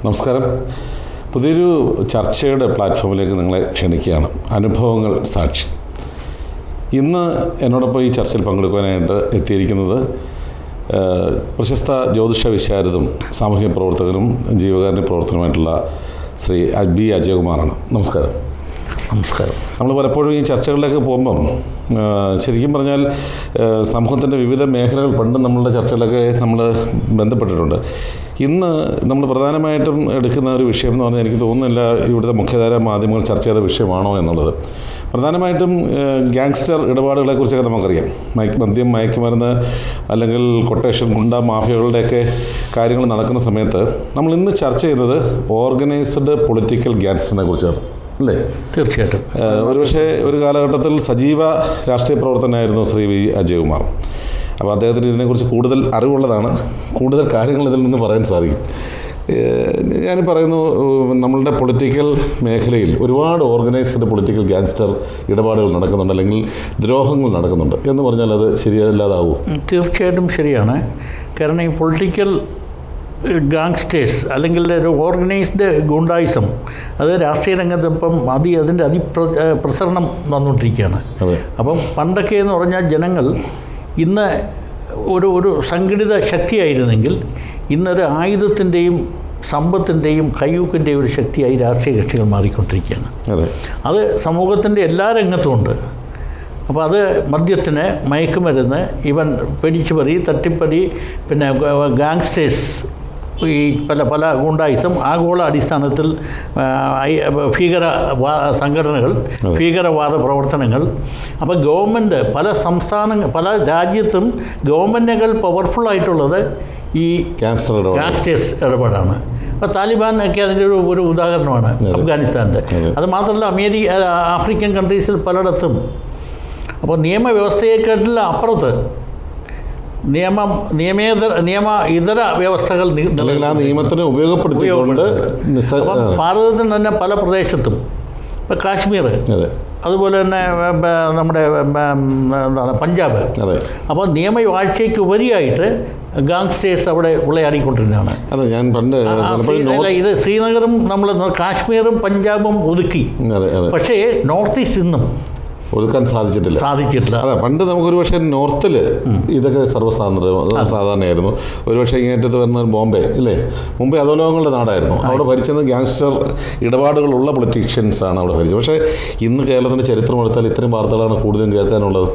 നമസ്കാരം. പുതിയൊരു ചർച്ചയുടെ പ്ലാറ്റ്ഫോമിലേക്ക് നിങ്ങളെ ക്ഷണിക്കുകയാണ്. അനുഭവങ്ങൾ സാക്ഷി. ഇന്ന് എന്നോടൊപ്പം ഈ ചർച്ചയിൽ പങ്കെടുക്കാനായിട്ട് എത്തിയിരിക്കുന്നത് പ്രശസ്ത ജ്യോതിഷ വിശാരദും സാമൂഹിക പ്രവർത്തകനും ജീവകാരുണ്യ പ്രവർത്തകനുമായിട്ടുള്ള ശ്രീ ബി അജയകുമാറാണ്. നമസ്കാരം. നമസ്കാരം. നമ്മൾ പലപ്പോഴും ഈ ചർച്ചകളിലേക്ക് പോകുമ്പം ശരിക്കും പറഞ്ഞാൽ സമൂഹത്തിൻ്റെ വിവിധ മേഖലകൾ പണ്ട് നമ്മളുടെ ചർച്ചകളിലൊക്കെ നമ്മൾ ബന്ധപ്പെട്ടിട്ടുണ്ട്. ഇന്ന് നമ്മൾ പ്രധാനമായിട്ടും എടുക്കുന്ന ഒരു വിഷയം എന്ന് പറഞ്ഞാൽ എനിക്ക് തോന്നുന്നില്ല ഇവിടുത്തെ മുഖ്യധാര മാധ്യമങ്ങൾ ചർച്ച ചെയ്ത വിഷയമാണോ എന്നുള്ളത്. പ്രധാനമായിട്ടും ഗ്യാങ്സ്റ്റർ ഇടപാടുകളെക്കുറിച്ചൊക്കെ നമുക്കറിയാം. മദ്യം, മയക്കുമരുന്ന് അല്ലെങ്കിൽ കൊട്ടേഷൻ, ഗുണ്ട മാഫിയകളുടെയൊക്കെ കാര്യങ്ങൾ നടക്കുന്ന സമയത്ത് നമ്മൾ ഇന്ന് ചർച്ച ചെയ്യുന്നത് ഓർഗനൈസ്ഡ് പൊളിറ്റിക്കൽ ഗ്യാങ്സ്റ്ററിനെ കുറിച്ചാണ്, അല്ലേ? തീർച്ചയായിട്ടും. ഒരുപക്ഷെ ഒരു കാലഘട്ടത്തിൽ സജീവ രാഷ്ട്രീയ പ്രവർത്തനമായിരുന്നു ശ്രീ വി അജയകുമാർ. അപ്പോൾ അദ്ദേഹത്തിന് ഇതിനെക്കുറിച്ച് കൂടുതൽ അറിവുള്ളതാണ്. കൂടുതൽ കാര്യങ്ങൾ ഇതിൽ നിന്ന് പറയാൻ സാധിക്കും. ഞാൻ പറയുന്നു, നമ്മളുടെ പൊളിറ്റിക്കൽ മേഖലയിൽ ഒരുപാട് ഓർഗനൈസ്ഡ് പൊളിറ്റിക്കൽ ഗ്യാങ്സ്റ്റർ ഇടപാടുകൾ നടക്കുന്നുണ്ട്, അല്ലെങ്കിൽ ദ്രോഹങ്ങൾ നടക്കുന്നുണ്ട് എന്ന് പറഞ്ഞാൽ അത് ശരിയല്ലാതാവൂ? തീർച്ചയായിട്ടും ശരിയാണ്. കാരണം ഈ പൊളിറ്റിക്കൽ ഗാങ്സ്റ്റേഴ്സ് അല്ലെങ്കിൽ ഒരു ഓർഗനൈസ്ഡ് ഗുണ്ടായിസം അത് രാഷ്ട്രീയ രംഗത്ത് ഇപ്പം അതിൻ്റെ പ്രസരണം വന്നുകൊണ്ടിരിക്കുകയാണ്. അപ്പം പണ്ടൊക്കെ എന്ന് പറഞ്ഞാൽ ജനങ്ങൾ ഇന്ന് ഒരു സംഘടിത ശക്തിയായിരുന്നെങ്കിൽ ഇന്നൊരു ആയുധത്തിൻ്റെയും സമ്പത്തിൻ്റെയും കയ്യൂക്കിൻ്റെയും ഒരു ശക്തിയായി രാഷ്ട്രീയ കക്ഷികൾ മാറിക്കൊണ്ടിരിക്കുകയാണ്. അത് സമൂഹത്തിൻ്റെ എല്ലാ രംഗത്തുമുണ്ട്. അപ്പോൾ അത് മദ്യത്തിന്, മയക്കുമരുന്ന്, ഇവൻ പിടിച്ചുപറി, തട്ടിപ്പറി, പിന്നെ ഗാങ്സ്റ്റേഴ്സ്, ഈ പല ഗുണ്ടായിസം, ആഗോള അടിസ്ഥാനത്തിൽ സംഘടനകൾ, ഭീകരവാദ പ്രവർത്തനങ്ങൾ. അപ്പോൾ ഗവൺമെൻറ് പല രാജ്യത്തും ഗവൺമെൻറ്റുകൾ പവർഫുള്ളായിട്ടുള്ളത് ഈ ഗാങ്സ്റ്റേഴ്സ് ഇടപാടാണ്. അപ്പോൾ താലിബാൻ ഒക്കെ അതിൻ്റെ ഒരു ഉദാഹരണമാണ് അഫ്ഗാനിസ്ഥാൻ്റെ. അത് മാത്രമല്ല ആഫ്രിക്കൻ കൺട്രീസിൽ പലയിടത്തും. അപ്പോൾ നിയമവ്യവസ്ഥയെക്കാട്ടിൽ അപ്പുറത്ത് നിയമ ഇതര വ്യവസ്ഥകൾ നിയമത്തിന് ഉപയോഗപ്പെടുത്തിക്കൊണ്ട് ഭാരതത്തിൽ തന്നെ പല പ്രദേശത്തും, ഇപ്പം കാശ്മീർ, അതുപോലെ തന്നെ നമ്മുടെ പഞ്ചാബ്. അപ്പോൾ നിയമവാഴ്ചയ്ക്ക് ഉപരിയായിട്ട് ഗാങ്സ്റ്റേഴ്സ് അവിടെ വിളയാടിക്കൊണ്ടിരുന്നതാണ്. ഇത് ശ്രീനഗറും കാശ്മീറും പഞ്ചാബും ഒതുക്കി. പക്ഷേ നോർത്ത് ഈസ്റ്റ് ഇന്നും ഒതുക്കാൻ സാധിച്ചിട്ടില്ല. അതെ, പണ്ട് നമുക്കൊരു പക്ഷേ നോർത്തിൽ ഇതൊക്കെ സാധാരണയായിരുന്നു. ഒരുപക്ഷെ ഇങ്ങേറ്റത്ത് വരുന്ന ബോംബെ, ഇല്ലേ? മുംബൈ അധോലോകങ്ങളുടെ നാടായിരുന്നു. അവിടെ ഭരിച്ചത് ഗ്യാങ്സ്റ്റർ ഇടപാടുകളുള്ള പൊളിറ്റീഷ്യൻസാണ് അവിടെ ഭരിച്ചത്. പക്ഷേ ഇന്ന് കേരളത്തിൻ്റെ ചരിത്രം എടുത്താൽ ഇത്തരം വാർത്തകളാണ് കൂടുതലും കേൾക്കാനുള്ളത്.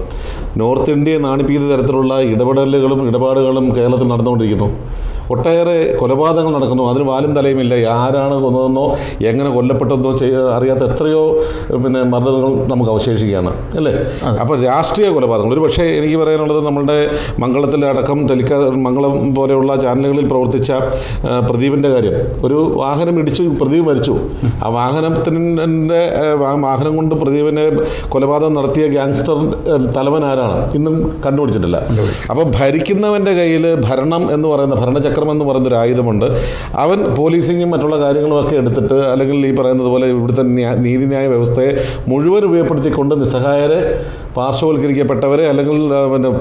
നോർത്ത് ഇന്ത്യയെ നാണിപ്പിക്കുന്ന തരത്തിലുള്ള ഇടപാടുകളും കേരളത്തിൽ നടന്നുകൊണ്ടിരിക്കുന്നു. ഒട്ടേറെ കൊലപാതകങ്ങൾ നടക്കുന്നു. അതിന് വാലും തലയുമില്ല. ആരാണ് കൊന്നതെന്നോ എങ്ങനെ കൊല്ലപ്പെട്ടെന്നോ അറിയാത്ത എത്രയോ മർഡറുകൾ നമുക്ക് അവശേഷിക്കുകയാണ്, അല്ലേ? അപ്പോൾ രാഷ്ട്രീയ കൊലപാതകങ്ങൾ. ഒരു പക്ഷേ എനിക്ക് പറയാനുള്ളത്, നമ്മളുടെ മംഗളത്തിലെ അടക്കം മംഗളം പോലെയുള്ള ചാനലുകളിൽ പ്രവർത്തിച്ച പ്രദീപിൻ്റെ കാര്യം. ഒരു വാഹനം ഇടിച്ചു, പ്രദീപ് മരിച്ചു. ആ വാഹനം കൊണ്ട് പ്രദീപിനെ കൊലപാതകം നടത്തിയ ഗ്യാങ്സ്റ്റർ തലവൻ ആരാണ് ഇന്നും കണ്ടുപിടിച്ചിട്ടില്ല. അപ്പോൾ ഭരിക്കുന്നവൻ്റെ കയ്യിൽ ഭരണം എന്ന് പറയുന്ന ഭരണചക്രം എന്ന് പറയുന്നൊരു ആയുധമുണ്ട്. അവൻ പോലീസിങ്ങും മറ്റുള്ള കാര്യങ്ങളുമൊക്കെ എടുത്തിട്ട്, അല്ലെങ്കിൽ ഈ പറയുന്നത് പോലെ ഇവിടുത്തെ നീതിന്യായ വ്യവസ്ഥയെ മുഴുവൻ ഉപയോഗപ്പെടുത്തിക്കൊണ്ട് നിസ്സഹായരെ, പാർശ്വവൽക്കരിക്കപ്പെട്ടവരെ, അല്ലെങ്കിൽ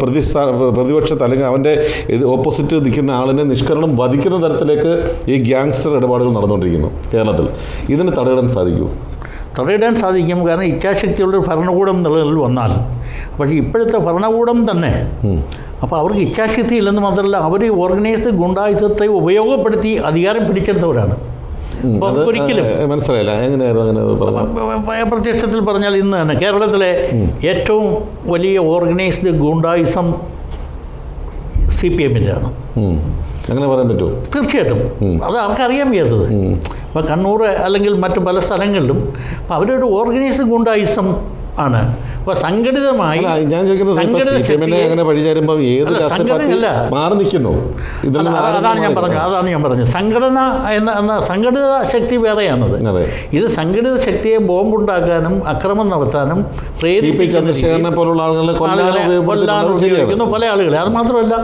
പ്രതിപക്ഷത്ത് അല്ലെങ്കിൽ അവൻ്റെ ഓപ്പോസിറ്റ് നിൽക്കുന്ന ആളിനെ നിഷ്കരണം വധിക്കുന്ന തരത്തിലേക്ക് ഈ ഗ്യാങ്സ്റ്റർ ഇടപാടുകൾ നടന്നുകൊണ്ടിരിക്കുന്നു കേരളത്തിൽ. ഇതിന് തടയിടാൻ സാധിക്കും. കാരണം ഇച്ഛാശക്തിയുള്ള ഭരണകൂടം നിലനിൽ വന്നാൽ. പക്ഷേ ഇപ്പോഴത്തെ ഭരണകൂടം തന്നെ, അപ്പോൾ അവർക്ക് ഇച്ഛാശക്തി ഇല്ലെന്ന് മാത്രമല്ല, അവർ ഓർഗനൈസ്ഡ് ഗുണ്ടായുധത്തെ ഉപയോഗപ്പെടുത്തി അധികാരം പിടിച്ചെടുത്തവരാണ്. ഒരിക്കലും മനസ്സിലായില്ല എങ്ങനെയായിരുന്നു പ്രത്യക്ഷത്തിൽ പറഞ്ഞാൽ ഇന്ന് തന്നെ കേരളത്തിലെ ഏറ്റവും വലിയ ഓർഗനൈസ്ഡ് ഗുണ്ടായുസം CPM-ൻ്റെയാണ്. അങ്ങനെ പറയാൻ പറ്റുമോ? തീർച്ചയായിട്ടും. അത് അവർക്കറിയാൻ വയ്യാത്തത്. ഇപ്പോൾ കണ്ണൂർ അല്ലെങ്കിൽ മറ്റു പല സ്ഥലങ്ങളിലും അപ്പോൾ അവരൊരു ഓർഗനൈസ്ഡ് ഗുണ്ടായുസം ആണ്. അപ്പോൾ സംഘടിതമായി ഞാൻ ചോദിക്കുന്നത്, അതാണ് ഞാൻ പറഞ്ഞത്. സംഘടന എന്ന സംഘടിത ശക്തി വേറെയാണത്. ഇത് സംഘടിത ശക്തിയെ ബോംബുണ്ടാക്കാനും അക്രമം നടത്താനും ചന്ദ്രശേഖരനെ പോലുള്ള ഉപയോഗിക്കുന്നു പല ആളുകളെ. അത് മാത്രമല്ല,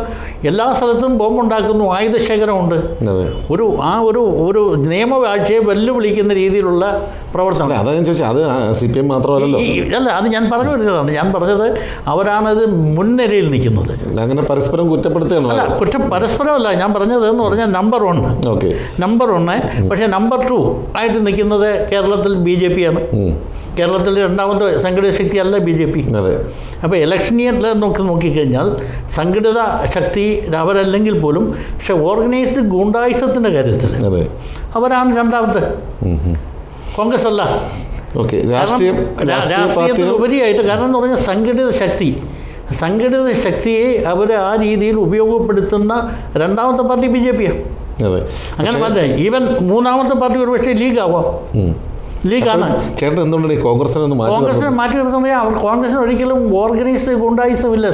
എല്ലാ സ്ഥലത്തും ബോംബുണ്ടാക്കുന്നു, ആയുധശേഖരമുണ്ട്. ഒരു നിയമവാഴ്ചയെ വെല്ലുവിളിക്കുന്ന രീതിയിലുള്ള പ്രവർത്തനം. അതാ ഞാൻ ചോദിച്ചത്. അത് CPM മാത്രമല്ലല്ലോ. അല്ല, അത് ഞാൻ പറഞ്ഞു വരുന്നതാണ്. ഞാൻ പറഞ്ഞത് അവരാണത് മുൻനിരയിൽ നിൽക്കുന്നത്. അങ്ങനെ പരസ്പരം കുറ്റപ്പെടുത്തുകയാണ്. അല്ല, പരസ്പരമല്ല ഞാൻ പറഞ്ഞത് എന്ന് പറഞ്ഞാൽ നമ്പർ 1. Okay, number 1. പക്ഷേ നമ്പർ 2 ആയിട്ട് നിൽക്കുന്നത് കേരളത്തിൽ BJP ആണ്. കേരളത്തിൽ രണ്ടാമത്തെ സംഘടിത ശക്തിയല്ല BJP. അതെ. അപ്പോൾ ഇലക്ഷൻ ഇയറിൽ നോക്കിക്കഴിഞ്ഞാൽ സംഘടിത ശക്തി അവരല്ലെങ്കിൽ പോലും, പക്ഷെ ഓർഗനൈസ്ഡ് ഗുണ്ടായിസത്തിൻ്റെ കാര്യത്തിൽ അവരാണ് രണ്ടാമത്തെ, കോൺഗ്രസ് അല്ല. ഓക്കെ, രാഷ്ട്രീയത്തിൽ ഉപരിയായിട്ട്. കാരണം എന്ന് പറഞ്ഞാൽ സംഘടിത ശക്തിയെ അവർ ആ രീതിയിൽ ഉപയോഗപ്പെടുത്തുന്ന രണ്ടാമത്തെ പാർട്ടി BJP-യാണ്. അങ്ങനെ പറഞ്ഞാൽ ഈവൻ മൂന്നാമത്തെ പാർട്ടി ഒരു പക്ഷേ ലീഗാവാം. ലീഗാണ്. ചേട്ടൻ എന്തുകൊണ്ട് കോൺഗ്രസിനെ മാറ്റി നിർത്തുന്നത്? അവർ കോൺഗ്രസിന് ഒരിക്കലും ഓർഗനൈസ്ഡ് ഗുണ്ടായിസം ഇല്ല,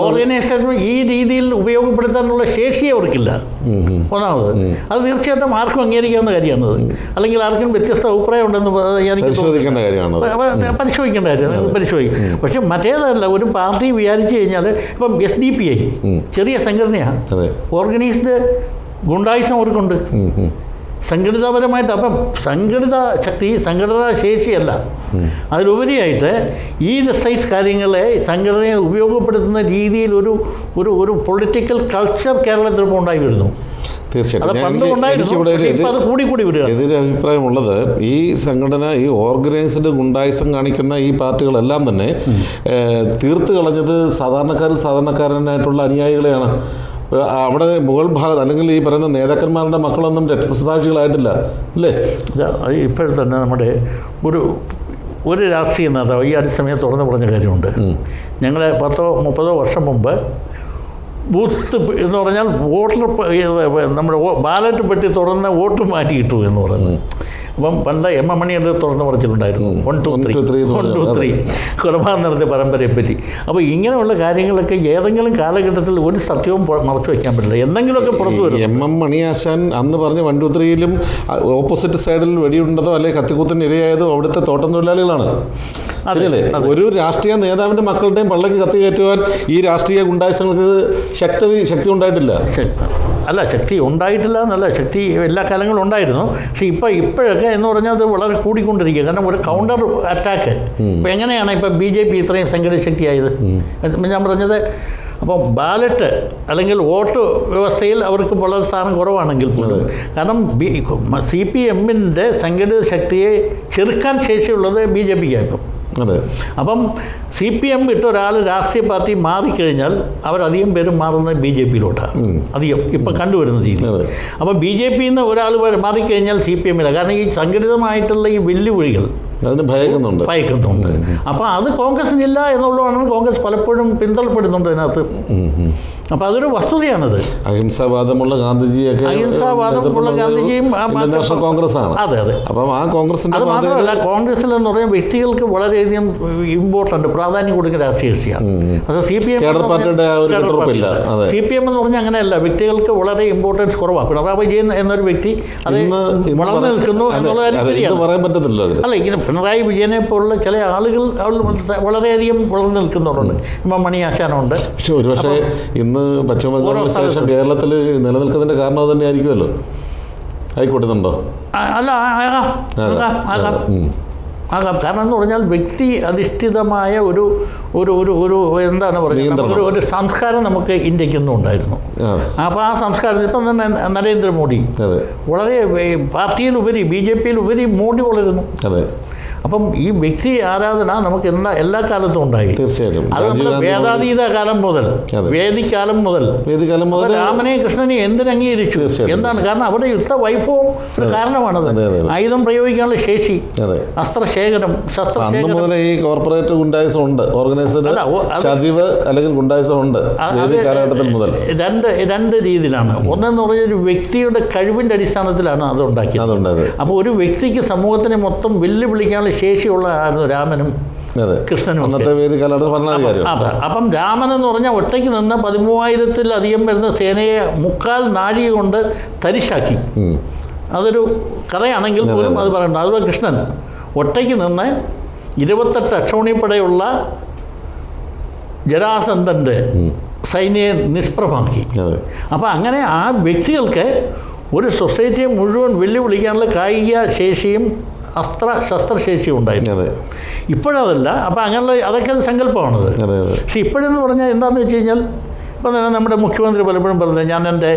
ഓർഗനൈസേഷൻ ഈ രീതിയിൽ ഉപയോഗപ്പെടുത്താനുള്ള ശേഷി അവർക്കില്ല. ഒന്നാമത് അത് തീർച്ചയായിട്ടും ആർക്കും അംഗീകരിക്കാവുന്ന കാര്യമാണത്. അല്ലെങ്കിൽ ആർക്കും വ്യത്യസ്ത അഭിപ്രായം ഉണ്ടെന്ന് പരിശോധിക്കേണ്ട കാര്യമാണ്. പരിശോധിക്കും. പക്ഷെ മറ്റേതല്ല, ഒരു പാർട്ടി വിചാരിച്ചു കഴിഞ്ഞാൽ ഇപ്പം SDPI ചെറിയ സംഘടനയാണ്, ഓർഗനൈസ്ഡ് ഗുണ്ടായിസം അവർക്കുണ്ട് സംഘടിതപരമായിട്ട്. അപ്പം സംഘടിത ശക്തി, സംഘടനാ ശേഷിയല്ല, അതിലുപരിയായിട്ട് ഈ സൈസ് കാര്യങ്ങളെ സംഘടനയെ ഉപയോഗപ്പെടുത്തുന്ന രീതിയിൽ ഒരു പൊളിറ്റിക്കൽ കൾച്ചർ കേരളത്തിൽ ഇപ്പോൾ ഉണ്ടായി വരുന്നു. തീർച്ചയായിട്ടും എതിരെ അഭിപ്രായമുള്ളത്, ഈ സംഘടന, ഈ ഓർഗനൈസ്ഡ് ഗുണ്ടായിസം കാണിക്കുന്ന ഈ പാർട്ടികളെല്ലാം തന്നെ തീർത്ത് കളഞ്ഞത് സാധാരണക്കാരനായിട്ടുള്ള അനുയായികളെയാണ്. അവിടെ മുകൾ ഭാഗത്ത് അല്ലെങ്കിൽ ഈ പറയുന്ന നേതാക്കന്മാരുടെ മക്കളൊന്നും രക്തസാക്ഷികളായിട്ടില്ല അല്ലേ? ഇപ്പോഴും തന്നെ നമ്മുടെ ഒരു രാഷ്ട്രീയ നേതാവ് ഈ അടുത്ത സമയത്ത് തുറന്നു പറഞ്ഞ കാര്യമുണ്ട്. ഞങ്ങൾ 10-30 വർഷം മുമ്പ് ബൂത്ത് എന്ന് പറഞ്ഞാൽ വോട്ടർ നമ്മുടെ ബാലറ്റ് പെട്ടി തുറന്ന വോട്ട് മാറ്റി കിട്ടൂ എന്ന് പറയുന്നത്. അപ്പം പണ്ട് M. M. മണിയുടെ തുറന്ന് പറച്ചിട്ടുണ്ടായിരുന്നു 1, 2, 3 കുർബാന നടത്തിയ പരമ്പരയെപ്പറ്റി. അപ്പോൾ ഇങ്ങനെയുള്ള കാര്യങ്ങളൊക്കെ ഏതെങ്കിലും കാലഘട്ടത്തിൽ ഒരു സത്യവും മറച്ചു വയ്ക്കാൻ പറ്റില്ല, എന്തെങ്കിലുമൊക്കെ പുറത്തു വരും. M. M. മണിയാശാൻ അന്ന് പറഞ്ഞ 1, 2, 3 ഓപ്പോസിറ്റ് സൈഡിൽ വെടിയുണ്ടതോ അല്ലെങ്കിൽ കത്തിക്കുത്തിന് ഇരയായതോ അവിടുത്തെ തോട്ടം തൊഴിലാളികളാണ്. ശരിയല്ലേ? ഒരു രാഷ്ട്രീയ നേതാവിൻ്റെ മക്കളുടെയും പള്ളക്ക് കത്തി കയറ്റുവാൻ ഈ രാഷ്ട്രീയ ഗുണ്ടായുസങ്ങൾക്ക് ശക്തി ഉണ്ടായിട്ടില്ല. അല്ല, ശക്തി ഉണ്ടായിട്ടില്ല എന്നല്ല, ശക്തി എല്ലാ കാലങ്ങളും ഉണ്ടായിരുന്നു. പക്ഷേ ഇപ്പോഴൊക്കെ എന്ന് പറഞ്ഞാൽ അത് വളരെ കൂടിക്കൊണ്ടിരിക്കുക. കാരണം ഒരു കൗണ്ടർ അറ്റാക്ക് ഇപ്പം എങ്ങനെയാണ് ഇപ്പം BJP ഇത്രയും സംഘടിത ശക്തിയായത്? ഞാൻ പറഞ്ഞത്, അപ്പം ബാലറ്റ് അല്ലെങ്കിൽ വോട്ട് വ്യവസ്ഥയിൽ അവർക്ക് വളരെ സ്ഥാനം കുറവാണെങ്കിൽ പോലും, കാരണം CPM-ൻ്റെ സംഘടിത ശക്തിയെ ചെറുക്കാൻ ശേഷിയുള്ളത് BJP-ക്കായിരിക്കും. അപ്പം CPM വിട്ട് ഒരാൾ രാഷ്ട്രീയ പാർട്ടി മാറിക്കഴിഞ്ഞാൽ അവരധികം പേരും മാറുന്നത് BJP-യിലോട്ടാണ് അധികം ഇപ്പം കണ്ടുവരുന്ന രീതി. അപ്പം BJP-യിൽ നിന്ന് ഒരാൾ മാറിക്കഴിഞ്ഞാൽ CPM-ഇല്ല. കാരണം ഈ സംഘടിതമായിട്ടുള്ള ഈ വെല്ലുവിളികൾ അതിന് ഭയക്കുന്നുണ്ട്. അപ്പോൾ അത് കോൺഗ്രസിനില്ല എന്നുള്ളതാണ് കോൺഗ്രസ് പലപ്പോഴും പിന്തള്ളപ്പെടുന്നുണ്ട് അതിനകത്ത്. അപ്പോൾ അതൊരു വസ്തുതയാണത്. അഹിംസാവാദമുള്ള ഗാന്ധിജിയും ഇന്റർനാഷണൽ കോൺഗ്രസ്സാണ്. അതെ. അപ്പം ആ കോൺഗ്രസിന്റെ അത് മാത്രമല്ല, കോൺഗ്രസിൽ എന്ന് പറയുന്ന വ്യക്തികൾക്ക് വളരെയധികം ഇമ്പോർട്ടൻ്റ് പ്രാധാന്യം കൊടുക്കുന്ന രാഷ്ട്രീയ കക്ഷിയാണ്. പക്ഷേ CPM എന്ന് പറഞ്ഞാൽ അങ്ങനെയല്ല, വ്യക്തികൾക്ക് വളരെ ഇമ്പോർട്ടൻസ് കുറവാണ്. പിണറായി വിജയൻ എന്നൊരു വ്യക്തി അത് വളർന്നു നിൽക്കുന്നു എന്നുള്ള കാര്യം പറയാൻ പറ്റത്തില്ല. അല്ല, ഇങ്ങനെ പിണറായി വിജയനെ പോലുള്ള ചില ആളുകൾ വളരെയധികം വളർന്നു നിൽക്കുന്നുണ്ട്. M. M. മണിയാശാനുണ്ട്. പക്ഷെ ഒരുപക്ഷെ ഇന്ന് പശ്ചിമ ബംഗാളിന് ശേഷം കേരളത്തിൽ നിലനിൽക്കുന്നതിൻ്റെ കാരണം അത് തന്നെ ആയിരിക്കുമല്ലോ. ആയിക്കോട്ടുന്നുണ്ടോ? അല്ല, ആകാം. കാരണം എന്ന് പറഞ്ഞാൽ വ്യക്തി അധിഷ്ഠിതമായ ഒരു എന്താണ് പറയുക, ഒരു സംസ്കാരം നമുക്ക് ഇന്ത്യക്കൊന്നും ഉണ്ടായിരുന്നു. അപ്പോൾ ആ സംസ്കാരം ഇപ്പം തന്നെ നരേന്ദ്രമോദി വളരെ പാർട്ടിയിലുപരി BJP-യിലുപരി മോഡി വളരുന്നു. അപ്പം ഈ വ്യക്തി ആരാധന നമുക്ക് എല്ലാ കാലത്തും ഉണ്ടായി. തീർച്ചയായിട്ടും. അത് നമ്മുടെ വേദാതീത കാലം മുതൽ, വേദിക്കാലം മുതൽ രാമനെ കൃഷ്ണനെ എന്തിനംഗീകരിച്ചു? എന്താണ് കാരണം? അവിടെ യുദ്ധവൈഭവം ഒരു കാരണമാണത്. ആയുധം പ്രയോഗിക്കാനുള്ള ശേഷി, അസ്ത്രശേഖരം, ശസ്ത്രശേഖരം. ഈ കോർപ്പറേറ്റ് ഗുണ്ടായിസം ഉണ്ട്, ഓർഗനൈസ്ഡ് ചതിവ് അല്ലെങ്കിൽ ഗുണ്ടായിസം ഉണ്ട് കാലഘട്ടത്തിൽ മുതൽ. രണ്ട് രീതിയിലാണ്. ഒന്നെന്ന് പറഞ്ഞാൽ ഒരു വ്യക്തിയുടെ കഴിവിൻ്റെ അടിസ്ഥാനത്തിലാണ് അത് ഉണ്ടാക്കിയത്. അപ്പോൾ ഒരു വ്യക്തിക്ക് സമൂഹത്തിനെ മൊത്തം വെല്ലുവിളിക്കാനുള്ള ശേഷിയുള്ള രാമനും കൃഷ്ണനും. അപ്പം രാമൻ എന്ന് പറഞ്ഞാൽ ഒറ്റയ്ക്ക് നിന്ന് 13,000-ത്തിലധികം വരുന്ന സേനയെ 3/4 നാഴിക കൊണ്ട് തരിശാക്കി. അതൊരു കഥയാണെങ്കിൽ പോലും അത് പറയണ്ട. അതുപോലെ കൃഷ്ണൻ ഒറ്റയ്ക്ക് നിന്ന് 28 അക്ഷൗണിപ്പടയുള്ള ജരാസന്ധൻ്റെ സൈന്യയെ നിഷ്പ്രഭമാക്കി. അപ്പം അങ്ങനെ ആ വ്യക്തികൾക്ക് ഒരു സൊസൈറ്റിയെ മുഴുവൻ വെല്ലുവിളിക്കാനുള്ള കായിക ശേഷിയും ശസ്ത്രശേഷി ഉണ്ടായിരുന്നു. ഇപ്പോഴതല്ല. അപ്പോൾ അങ്ങനെയുള്ള അതൊക്കെ സങ്കല്പമാണത്. പക്ഷെ ഇപ്പോഴെന്ന് പറഞ്ഞാൽ എന്താണെന്ന് വെച്ച് കഴിഞ്ഞാൽ ഇപ്പം തന്നെ നമ്മുടെ മുഖ്യമന്ത്രി പലപ്പോഴും പറഞ്ഞത് ഞാൻ എൻ്റെ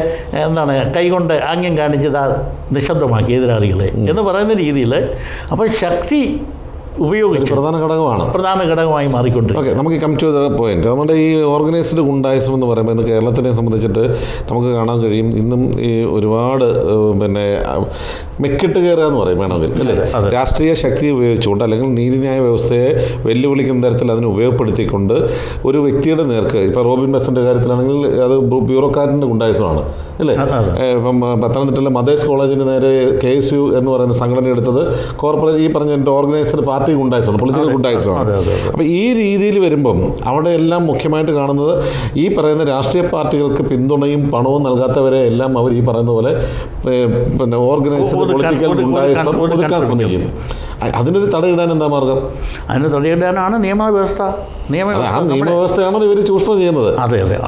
കൈകൊണ്ട് ആംഗ്യം കാണിച്ചത് നിശബ്ദമാക്കി എതിരാളികളെ എന്ന് പറയുന്ന രീതിയിൽ അപ്പോൾ ശക്തി ഉപയോഗിച്ച് പ്രധാന ഘടകമായി മാറിക്കൊണ്ടിരിക്കും. ഓക്കെ, നമുക്ക് കം ടു ദ പോയിന്റ്. നമ്മുടെ ഈ ഓർഗനൈസ്ഡ് ഗുണ്ടായിസം എന്ന് പറയുമ്പോൾ ഇന്ന് കേരളത്തിനെ സംബന്ധിച്ചിട്ട് നമുക്ക് കാണാൻ കഴിയും. ഇന്നും ഈ ഒരുപാട് മെക്കിട്ട് കയറുക എന്ന് പറയും വേണമെങ്കിൽ, അല്ലേ? രാഷ്ട്രീയ ശക്തി ഉപയോഗിച്ചുകൊണ്ട് അല്ലെങ്കിൽ നീതിന്യായ വ്യവസ്ഥയെ വെല്ലുവിളിക്കുന്ന തരത്തിൽ അതിനെ ഉപയോഗപ്പെടുത്തിക്കൊണ്ട് ഒരു വ്യക്തിയുടെ നേർക്ക്, ഇപ്പോൾ റോബിൻ ബെസ്സൻ്റെ കാര്യത്തിലാണെങ്കിൽ അത് ബ്യൂറോക്രാറ്റിൻ്റെ ഗുണ്ടായിസമാണ്, അല്ലേ? ഇപ്പം പത്തനംതിട്ടയിലെ മദേഴ്സ് കോളേജിന് നേരെ KSU എന്ന് പറയുന്ന സംഘടന എടുത്തത് കോർപ്പറേറ്റ് ഈ പറഞ്ഞ ഓർഗനൈസ്ഡ് പാർട്ടി ഗുണ്ടായിസമാണ്, പൊളിറ്റിക്കൽ ഗുണ്ടായിസമാണ്. അപ്പോൾ ഈ രീതിയിൽ വരുമ്പം അവിടെ എല്ലാം മുഖ്യമായിട്ട് കാണുന്നത് ഈ പറയുന്ന രാഷ്ട്രീയ പാർട്ടികൾക്ക് പിന്തുണയും പണവും നൽകാത്തവരെ എല്ലാം അവർ ഈ പറയുന്ന പോലെ പിന്നെ ഓർഗനൈസ്ഡ് പൊളിറ്റിക്കൽ ഗുണ്ടായിസം ഒതുക്കാൻ ശ്രമിക്കും. അതിനൊരു തടയിടാൻ എന്താ മാർഗം? അതിന് തടയിടാനാണ് നിയമവ്യവസ്ഥ. ആ നിയമവ്യവസ്ഥയാണ് ഇവർ ചൂഷണം ചെയ്യുന്നത്.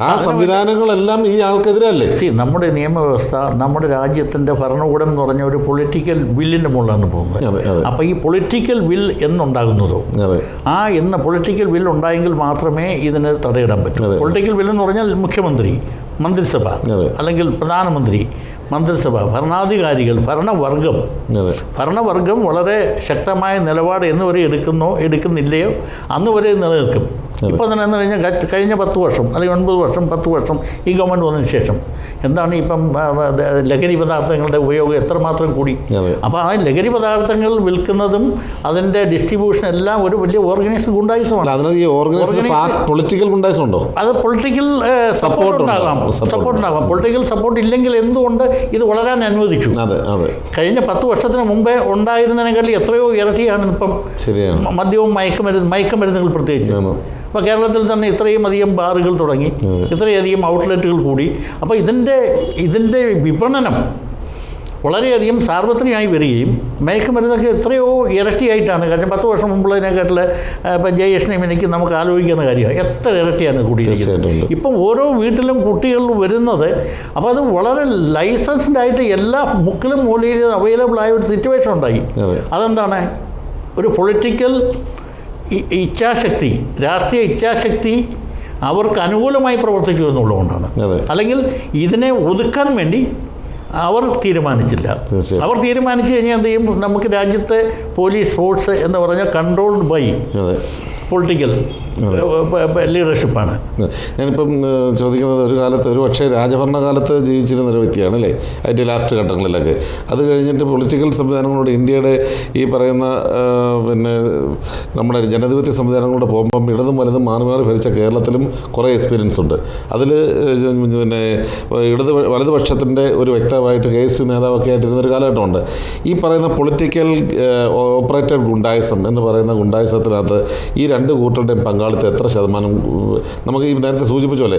ആ സംവിധാനങ്ങളെല്ലാം ഈ ആൾക്കെതിരല്ലേ? നമ്മുടെ നിയമവ്യവസ്ഥ നമ്മുടെ രാജ്യത്തിൻ്റെ ഭരണകൂടം എന്ന് പറഞ്ഞ ഒരു പൊളിറ്റിക്കൽ വില്ലിൻ്റെ മുകളിലാണ് പോകുന്നത്. അപ്പോൾ ഈ പൊളിറ്റിക്കൽ വിൽ എന്നുണ്ടാകുന്നതോ എന്ന പൊളിറ്റിക്കൽ വിൽ ഉണ്ടായെങ്കിൽ മാത്രമേ ഇതിന് തടയിടാൻ പറ്റൂ. പൊളിറ്റിക്കൽ വിൽ എന്ന് പറഞ്ഞാൽ മുഖ്യമന്ത്രി, മന്ത്രിസഭ അല്ലെങ്കിൽ പ്രധാനമന്ത്രി, മന്ത്രിസഭ, ഭരണാധികാരികൾ, ഭരണവർഗം വളരെ ശക്തമായ നിലപാട് എന്ന് വരെ എടുക്കുന്നില്ലയോ അന്ന് വരെ നിലനിൽക്കും. ഇപ്പോൾ തന്നെ എന്ന് കഴിഞ്ഞാൽ കഴിഞ്ഞ 10 വർഷം അല്ലെങ്കിൽ 9 വർഷം 10 വർഷം ഈ ഗവൺമെൻറ് വന്നതിന് ശേഷം എന്താണ് ഇപ്പം ലഹരി പദാർത്ഥങ്ങളുടെ ഉപയോഗം എത്രമാത്രം കൂടി. അപ്പോൾ ആ ലഹരി പദാർത്ഥങ്ങൾ വിൽക്കുന്നതും അതിൻ്റെ ഡിസ്ട്രിബ്യൂഷൻ എല്ലാം ഒരു വലിയ ഓർഗനൈസ്ഡ് ഗുണ്ടായിസമാണ്. പൊളിറ്റിക്കൽ ഗുണ്ടായിസം ഉണ്ടോ? അത് പൊളിറ്റിക്കൽ സപ്പോർട്ട് ഉണ്ടാകാം. പൊളിറ്റിക്കൽ സപ്പോർട്ട് ഇല്ലെങ്കിൽ എന്തുകൊണ്ട് ഇത് വളരാൻ അനുവദിച്ചു? കഴിഞ്ഞ 10 വർഷത്തിന് മുമ്പേ ഉണ്ടായിരുന്നതിനേക്കാൾ എത്രയോ ഇരട്ടിയാണ് ഇപ്പം മദ്യവും മയക്കുമരുന്നുകൾ പ്രത്യേകിച്ച്. അപ്പോൾ കേരളത്തിൽ തന്നെ ഇത്രയും അധികം ബാറുകൾ തുടങ്ങി, ഇത്രയധികം ഔട്ട്ലെറ്റുകൾ കൂടി. അപ്പോൾ ഇതിൻ്റെ വിപണനം വളരെയധികം സാർവത്രികമായി വരികയും മയക്കുമരുന്നൊക്കെ എത്രയോ ഇരട്ടിയായിട്ടാണ്. കാരണം 10 വർഷം മുമ്പുള്ളതിനെക്കാട്ടിൽ ഇപ്പം ജയേഷിനെയും എനിക്ക് നമുക്ക് ആലോചിക്കുന്ന കാര്യമാണ് എത്ര ഇരട്ടിയാണ് കൂടിയിരിക്കുന്നത്. ഇപ്പം ഓരോ വീട്ടിലും കുട്ടികൾ വരുന്നത്. അപ്പോൾ അത് വളരെ ലൈസൻസ്ഡ് ആയിട്ട് എല്ലാ മുക്കിലും മൂലയിലും അവൈലബിൾ ആയ ഒരു സിറ്റുവേഷൻ ഉണ്ടായി. അതെന്താണ്? ഒരു പൊളിറ്റിക്കൽ ഇച്ഛാശക്തി, രാഷ്ട്രീയ ഇച്ഛാശക്തി അവർക്ക് അനുകൂലമായി പ്രവർത്തിച്ചു എന്നുള്ളതുകൊണ്ടാണ്. അല്ലെങ്കിൽ ഇതിനെ ഒതുക്കാൻ വേണ്ടി അവർ തീരുമാനിച്ചില്ല. അവർ തീരുമാനിച്ചു കഴിഞ്ഞാൽ എന്ത് ചെയ്യും? നമുക്ക് രാജ്യത്തെ പോലീസ് ഫോഴ്സ് എന്ന് പറഞ്ഞാൽ കൺട്രോൾഡ് ബൈ പൊളിറ്റിക്കൽ ലീഡർഷിപ്പാണ്. ഞാനിപ്പം ചോദിക്കുന്നത് ഒരു പക്ഷേ രാജഭരണകാലത്ത് ജീവിച്ചിരുന്ന ഒരു വ്യക്തിയാണ്, അല്ലേ? അതിൻ്റെ ലാസ്റ്റ് ഘട്ടങ്ങളിലൊക്കെ അത് കഴിഞ്ഞിട്ട് പൊളിറ്റിക്കൽ സംവിധാനങ്ങളോട് ഇന്ത്യയുടെ ഈ പറയുന്ന പിന്നെ നമ്മുടെ ജനാധിപത്യ സംവിധാനങ്ങളോട് പോകുമ്പം ഇടതും വലതും മാറി മാറി ഭരിച്ച കേരളത്തിലും കുറേ എക്സ്പീരിയൻസ് ഉണ്ട്. അതിൽ പിന്നെ വലതുപക്ഷത്തിൻ്റെ ഒരു വ്യക്തമായിട്ട് KSU നേതാവൊക്കെ ആയിട്ടിരുന്നൊരു കാലഘട്ടമുണ്ട്. ഈ പറയുന്ന പൊളിറ്റിക്കൽ ഓപ്പറേറ്റഡ് ഗുണ്ടായിസം എന്ന് പറയുന്ന ഗുണ്ടായിസത്തിനകത്ത് ഈ രണ്ട് കൂട്ടരുടെയും പങ്കാളിത്തം എത്ര ശതമാനം? നമുക്ക് ഈ നേരത്തെ സൂചിപ്പിച്ചോലെ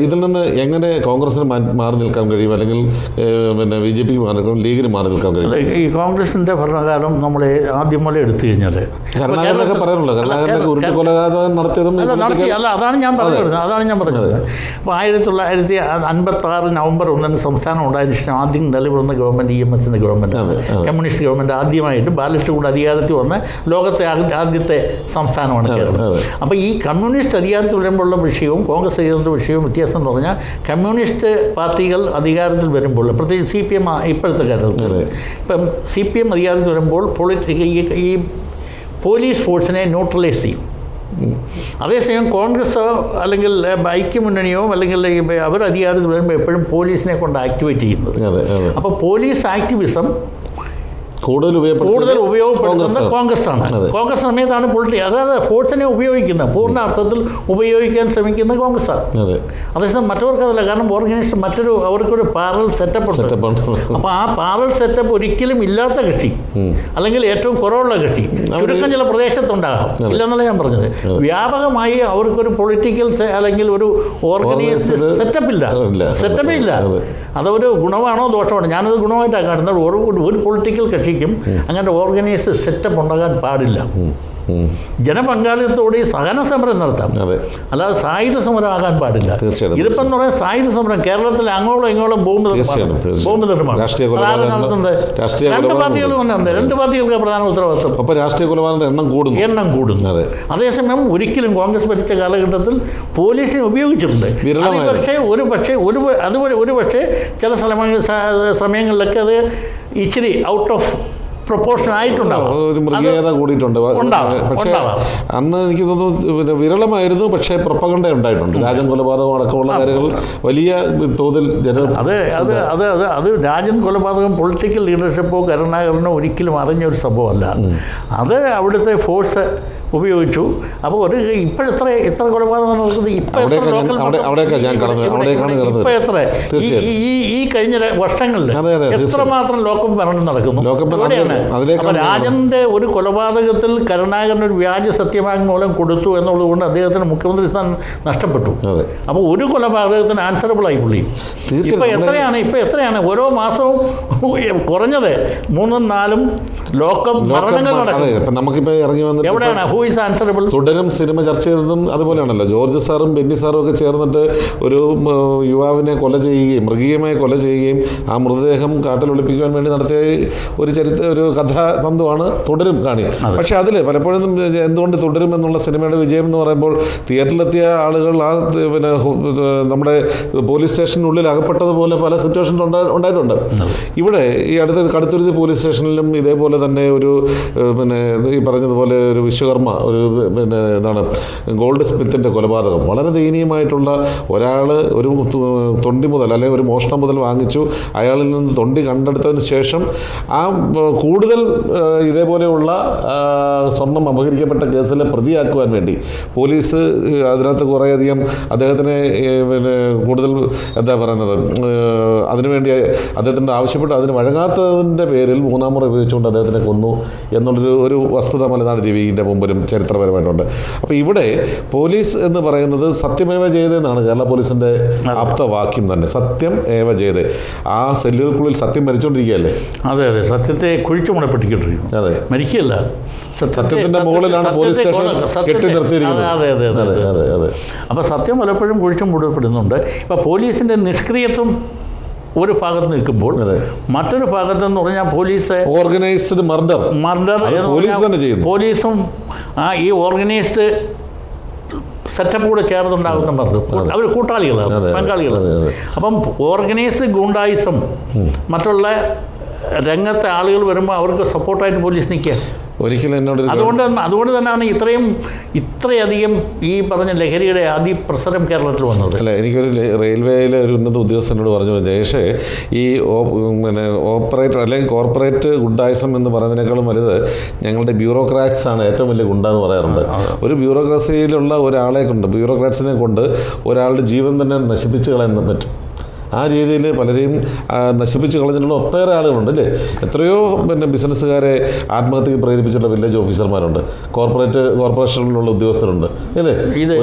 ഇതിൽ നിന്ന് എങ്ങനെ കോൺഗ്രസിന് മാറി നിൽക്കാൻ കഴിയും, അല്ലെങ്കിൽ പിന്നെ BJPക്ക് മാറി നിൽക്കാം, ലീഗിന് മാറി നിൽക്കാൻ കഴിയും? ഈ കോൺഗ്രസിൻ്റെ ഭരണകാലം നമ്മൾ ആദ്യം മുതൽ എടുത്തു കഴിഞ്ഞാൽ കരുണാകരനൊക്കെ പറയാനുള്ളത്, കരുണാകരനൊക്കെ ഉരുട്ടുകൊലപാതകം നടത്തിയതും അതാണ് ഞാൻ പറഞ്ഞത്. അപ്പോൾ 1956 നവംബർ 1 സംസ്ഥാനം ഉണ്ടായതിനു ശേഷം ആദ്യം നിലവിലുന്ന ഗവൺമെൻറ് EMSൻ്റെ ഗവൺമെൻറ്, കമ്മ്യൂണിസ്റ്റ് ഗവൺമെൻറ് ആദ്യമായിട്ട് ബാലസ്റ്റ് കൂടെ അധികാരത്തിൽ വന്ന ലോകത്തെ ആദ്യത്തെ സംസ്ഥാനമാണ് കേരളം. അപ്പോൾ ഈ കമ്മ്യൂണിസ്റ്റ് അധികാരത്തിൽ വരുമ്പോഴുള്ള വിഷയവും കോൺഗ്രസ് അധികാരത്തിലുള്ള വിഷയവും വ്യത്യാസം എന്ന് പറഞ്ഞാൽ കമ്മ്യൂണിസ്റ്റ് പാർട്ടികൾ അധികാരത്തിൽ വരുമ്പോൾ, പ്രത്യേകിച്ച് CPM ഇപ്പോഴത്തെ കാര്യത്തിൽ, ഇപ്പം CPM അധികാരത്തിൽ വരുമ്പോൾ ഈ പോലീസ് ഫോഴ്സിനെ ന്യൂട്രലൈസ് ചെയ്യും. അതേസമയം കോൺഗ്രസ് അല്ലെങ്കിൽ ഐക്യമുന്നണിയോ അല്ലെങ്കിൽ അവർ അധികാരത്തിൽ വരുമ്പോൾ എപ്പോഴും പോലീസിനെ കൊണ്ട് ആക്ടിവേറ്റ് ചെയ്യുന്നത്. അപ്പോൾ പോലീസ് ആക്ടിവിസം കൂടുതൽ ഉപയോഗപ്പെടുത്തുന്നത് കോൺഗ്രസ്സാണ്. കോൺഗ്രസ് സമയത്താണ് അതായത് ഫോഴ്സിനെ ഉപയോഗിക്കുന്നത്, പൂർണ്ണ അർത്ഥത്തിൽ ഉപയോഗിക്കാൻ ശ്രമിക്കുന്ന കോൺഗ്രസ്സാണ്. അതേസമയം മറ്റവർക്കതല്ല. കാരണം ഓർഗനൈസ്ഡ് അവർക്കൊരു പാരൽ സെറ്റപ്പ് ഉണ്ട്. അപ്പോൾ ആ പാരൽ സെറ്റപ്പ് ഒരിക്കലും ഇല്ലാത്ത കക്ഷി അല്ലെങ്കിൽ ഏറ്റവും കുറവുള്ള കക്ഷി ചുരുക്കം ചില പ്രദേശത്തുണ്ടാകാം, ഇല്ലെന്നല്ല ഞാൻ പറഞ്ഞത്. വ്യാപകമായി അവർക്കൊരു പൊളിറ്റിക്കൽ അല്ലെങ്കിൽ ഒരു ഓർഗനൈസ്ഡ് സെറ്റപ്പേ ഇല്ല. അതൊരു ഗുണമാണോ ദോഷമാണോ? ഞാനത് ഗുണമായിട്ടാണ് കാണുന്നത്. ഒരു പൊളിറ്റിക്കൽ കക്ഷി അങ്ങനെ ഓർഗനൈസ്ഡ് സെറ്റപ്പ് ഉണ്ടാകാൻ പാടില്ല. ജനപങ്കാളിത്തത്തോടെ സഹന സമരം നടത്താം, അല്ലാതെ സായുധ സമരം ആകാൻ പാടില്ല. ഇതിപ്പം എന്ന് പറയാൻ സായുധ സമരം കേരളത്തിൽ അങ്ങോളം ഇങ്ങോളം ബോംബ് നിർമ്മാണം നടത്തുന്നത് രണ്ട് പാർട്ടികൾ തന്നെയുണ്ട്. രണ്ട് പാർട്ടികൾക്ക് പ്രധാന ഉത്തരവാദിത്വം. അപ്പോൾ രാഷ്ട്രീയ കൊലപാതകങ്ങളുടെ എണ്ണം കൂടുന്നു. അതേസമയം ഒരിക്കലും കോൺഗ്രസ് ഭരിച്ച കാലഘട്ടത്തിൽ പോലീസിനെ ഉപയോഗിച്ചിട്ടുണ്ട്. ഒരു പക്ഷേ ചില സമയങ്ങളിലൊക്കെ അത് ഇച്ചിരി ഔട്ട് ഓഫ് പ്രൊപ്പോർഷൻ ആയിട്ടുണ്ടാവും, മൃഗീയത കൂടിയിട്ടുണ്ട്. പക്ഷേ അന്ന് എനിക്ക് തോന്നുന്നു വിരളമായിരുന്നു. പക്ഷേ പ്രൊപ്പഗണ്ട ഉണ്ടായിട്ടുണ്ട്. രാജൻ കൊലപാതകം അടക്കമുള്ള കാര്യങ്ങൾ വലിയ തോതിൽ അത് രാജൻ കൊലപാതകം പൊളിറ്റിക്കൽ ലീഡർഷിപ്പോ കരുണാകരനോ ഒരിക്കലും അറിഞ്ഞൊരു സംഭവമല്ല. അത് അവിടുത്തെ ഫോഴ്സ് ഉപയോഗിച്ചു. അപ്പോൾ ഇപ്പോഴെത്ര കൊലപാതകം നടക്കുന്നത്? ഈ കഴിഞ്ഞ വർഷങ്ങളിൽ എത്രമാത്രം ലോക്കപ്പ് ഭരണം നടക്കുന്നു. അപ്പോൾ രാജന്റെ ഒരു കൊലപാതകത്തിൽ കരുണാകരൻ ഒരു വ്യാജ സത്യവാങ്മൂലം കൊടുത്തു എന്നുള്ളത് കൊണ്ട് അദ്ദേഹത്തിന് മുഖ്യമന്ത്രി സ്ഥാനം നഷ്ടപ്പെട്ടു. അപ്പോൾ ഒരു കൊലപാതകത്തിന് ആൻസറബിൾ ആയി പുള്ളി. ഇപ്പൊ എത്രയാണ് ഓരോ മാസവും കുറഞ്ഞത് 3-4 ലോക്കപ്പ് മരണങ്ങൾ നടക്കുന്നത്. എവിടെയാണ് തുടരും സിനിമ ചർച്ച ചെയ്തതും അതുപോലെയാണല്ലോ. ജോർജ് സാറും ബെന്നി സാറും ഒക്കെ ചേർന്നിട്ട് ഒരു യുവാവിനെ കൊല ചെയ്യുകയും മൃഗീയമായി കൊല ചെയ്യുകയും ആ മൃതദേഹം കാട്ടിൽ ഒളിപ്പിക്കുവാൻ വേണ്ടി നടത്തിയ ഒരു കഥാതന്തുവാണ് തുടരും കാണി. പക്ഷെ അതിൽ പലപ്പോഴും എന്തുകൊണ്ട് തുടരും എന്നുള്ള സിനിമയുടെ വിജയം എന്ന് പറയുമ്പോൾ തിയേറ്ററിലെത്തിയ ആളുകൾ ആ നമ്മുടെ പോലീസ് സ്റ്റേഷനുള്ളിൽ അകപ്പെട്ടതുപോലെ പല സിറ്റുവേഷൻസ് ഉണ്ടായിട്ടുണ്ട്. ഇവിടെ ഈ കടുത്തുരുത്തി പോലീസ് സ്റ്റേഷനിലും ഇതേപോലെ തന്നെ ഒരു ഈ പറഞ്ഞതുപോലെ ഒരു വിശ്വകർമ്മ എന്താണ് ഗോൾഡ് സ്മിത്തിൻ്റെ കൊലപാതകം വളരെ ദയനീയമായിട്ടുള്ള ഒരാൾ ഒരു തൊണ്ടി മുതൽ അല്ലെങ്കിൽ ഒരു മോഷണം മുതൽ വാങ്ങിച്ചു, അയാളിൽ നിന്ന് തൊണ്ടി കണ്ടെടുത്തതിന് ശേഷം ആ കൂടുതൽ ഇതേപോലെയുള്ള സ്വർണം അപഹരിക്കപ്പെട്ട കേസിലെ പ്രതിയാക്കുവാൻ വേണ്ടി പോലീസ് അതിനകത്ത് കുറേയധികം അദ്ദേഹത്തിനെ കൂടുതൽ എന്താ പറയുന്നത് അതിനുവേണ്ടി അദ്ദേഹത്തിൻ്റെ ആവശ്യപ്പെട്ട് അതിന് വഴങ്ങാത്തതിൻ്റെ പേരിൽ 3-ാം മുറ ഉപയോഗിച്ചുകൊണ്ട് അദ്ദേഹത്തിനെ കൊന്നു എന്നുള്ളൊരു വസ്തുത മലനാട് ടിവിയുടെ മുമ്പിലും ചരിത്രപരമായിട്ടുണ്ട്. അപ്പോൾ ഇവിടെ പോലീസ് എന്ന് പറയുന്നത് സത്യമേവ ജയതേ കേരള പോലീസിൻ്റെ ആപ്തവാക്യം തന്നെ. സത്യം ഏവ ജയതേ. ആ സെല്ലുകൾക്കുള്ളിൽ സത്യം മരിച്ചുകൊണ്ടിരിക്കുകയല്ലേ? അതെ, കുഴിച്ചു മുളപ്പെട്ടിക്കൊണ്ടിരിക്കും. അതെ, മരിക്കുകയല്ല, സത്യത്തിന്റെ മുകളിലാണ് പോലീസ് സ്റ്റേഷൻ കെട്ടി നിർത്തിയിരിക്കുന്നത്. അതെ. അപ്പോൾ സത്യം പലപ്പോഴും കുഴിച്ചു മൂടപ്പെടുന്നുണ്ട്. ഇപ്പോൾ പോലീസിന്റെ നിഷ്ക്രിയത്വം ഒരു ഭാഗത്ത് നിൽക്കുമ്പോൾ മറ്റൊരു ഭാഗത്തെന്ന് പറഞ്ഞാൽ പോലീസ് ഓർഗനൈസ്ഡ് മർഡർ പോലീസ് തന്നെ ചെയ്യുന്നു. പോലീസും ഈ ഓർഗനൈസ്ഡ് സെറ്റപ്പ് കൂടെ ചേർന്നുണ്ടാകുന്ന മർദ്ദം അവർ കൂട്ടാളികളാണ്, പങ്കാളികളാണ്. അപ്പം ഓർഗനൈസ്ഡ് ഗുണ്ടായിസം മറ്റുള്ള രംഗത്തെ ആളുകൾ വരുമ്പോൾ അവർക്ക് സപ്പോർട്ടായിട്ട് പോലീസ് നിൽക്കുക. ഒരിക്കലും എന്നോട് അതുകൊണ്ട് തന്നെയാണ് ഇത്രയധികം ഈ പറഞ്ഞ ലഹരിയുടെ അതിപ്രസരം കേരളത്തിൽ വന്നത്. അല്ല, എനിക്കൊരു റെയിൽവേയിലെ ഒരു ഉന്നത ഉദ്യോഗസ്ഥനോട് പറഞ്ഞു, ജയേഷേ, ഈ ഓപ്പറേറ്റർ അല്ലെങ്കിൽ കോർപ്പറേറ്റ് ഗുണ്ടായിസം എന്ന് പറയുന്നതിനേക്കാളും വലുത് ഞങ്ങളുടെ ബ്യൂറോക്രാറ്റ്സ് ആണ് ഏറ്റവും വലിയ ഗുണ്ട എന്ന് പറയാറുണ്ട്. ഒരു ബ്യൂറോക്രസിയിലുള്ള ബ്യൂറോക്രാറ്റ്സിനെ കൊണ്ട് ഒരാളുടെ ജീവൻ തന്നെ നശിപ്പിച്ച് കളയാൻ പറ്റും. ആ രീതിയിൽ പലരെയും നശിപ്പിച്ച് കളഞ്ഞിട്ടുള്ള ഒട്ടേറെ ആളുകളുണ്ട് അല്ലേ? എത്രയോ ബിസിനസ്സുകാരെ ആത്മഹത്യക്ക് പ്രേരിപ്പിച്ചിട്ടുള്ള വില്ലേജ് ഓഫീസർമാരുണ്ട്, കോർപ്പറേഷനിലുള്ള ഉദ്യോഗസ്ഥരുണ്ട് അല്ലേ?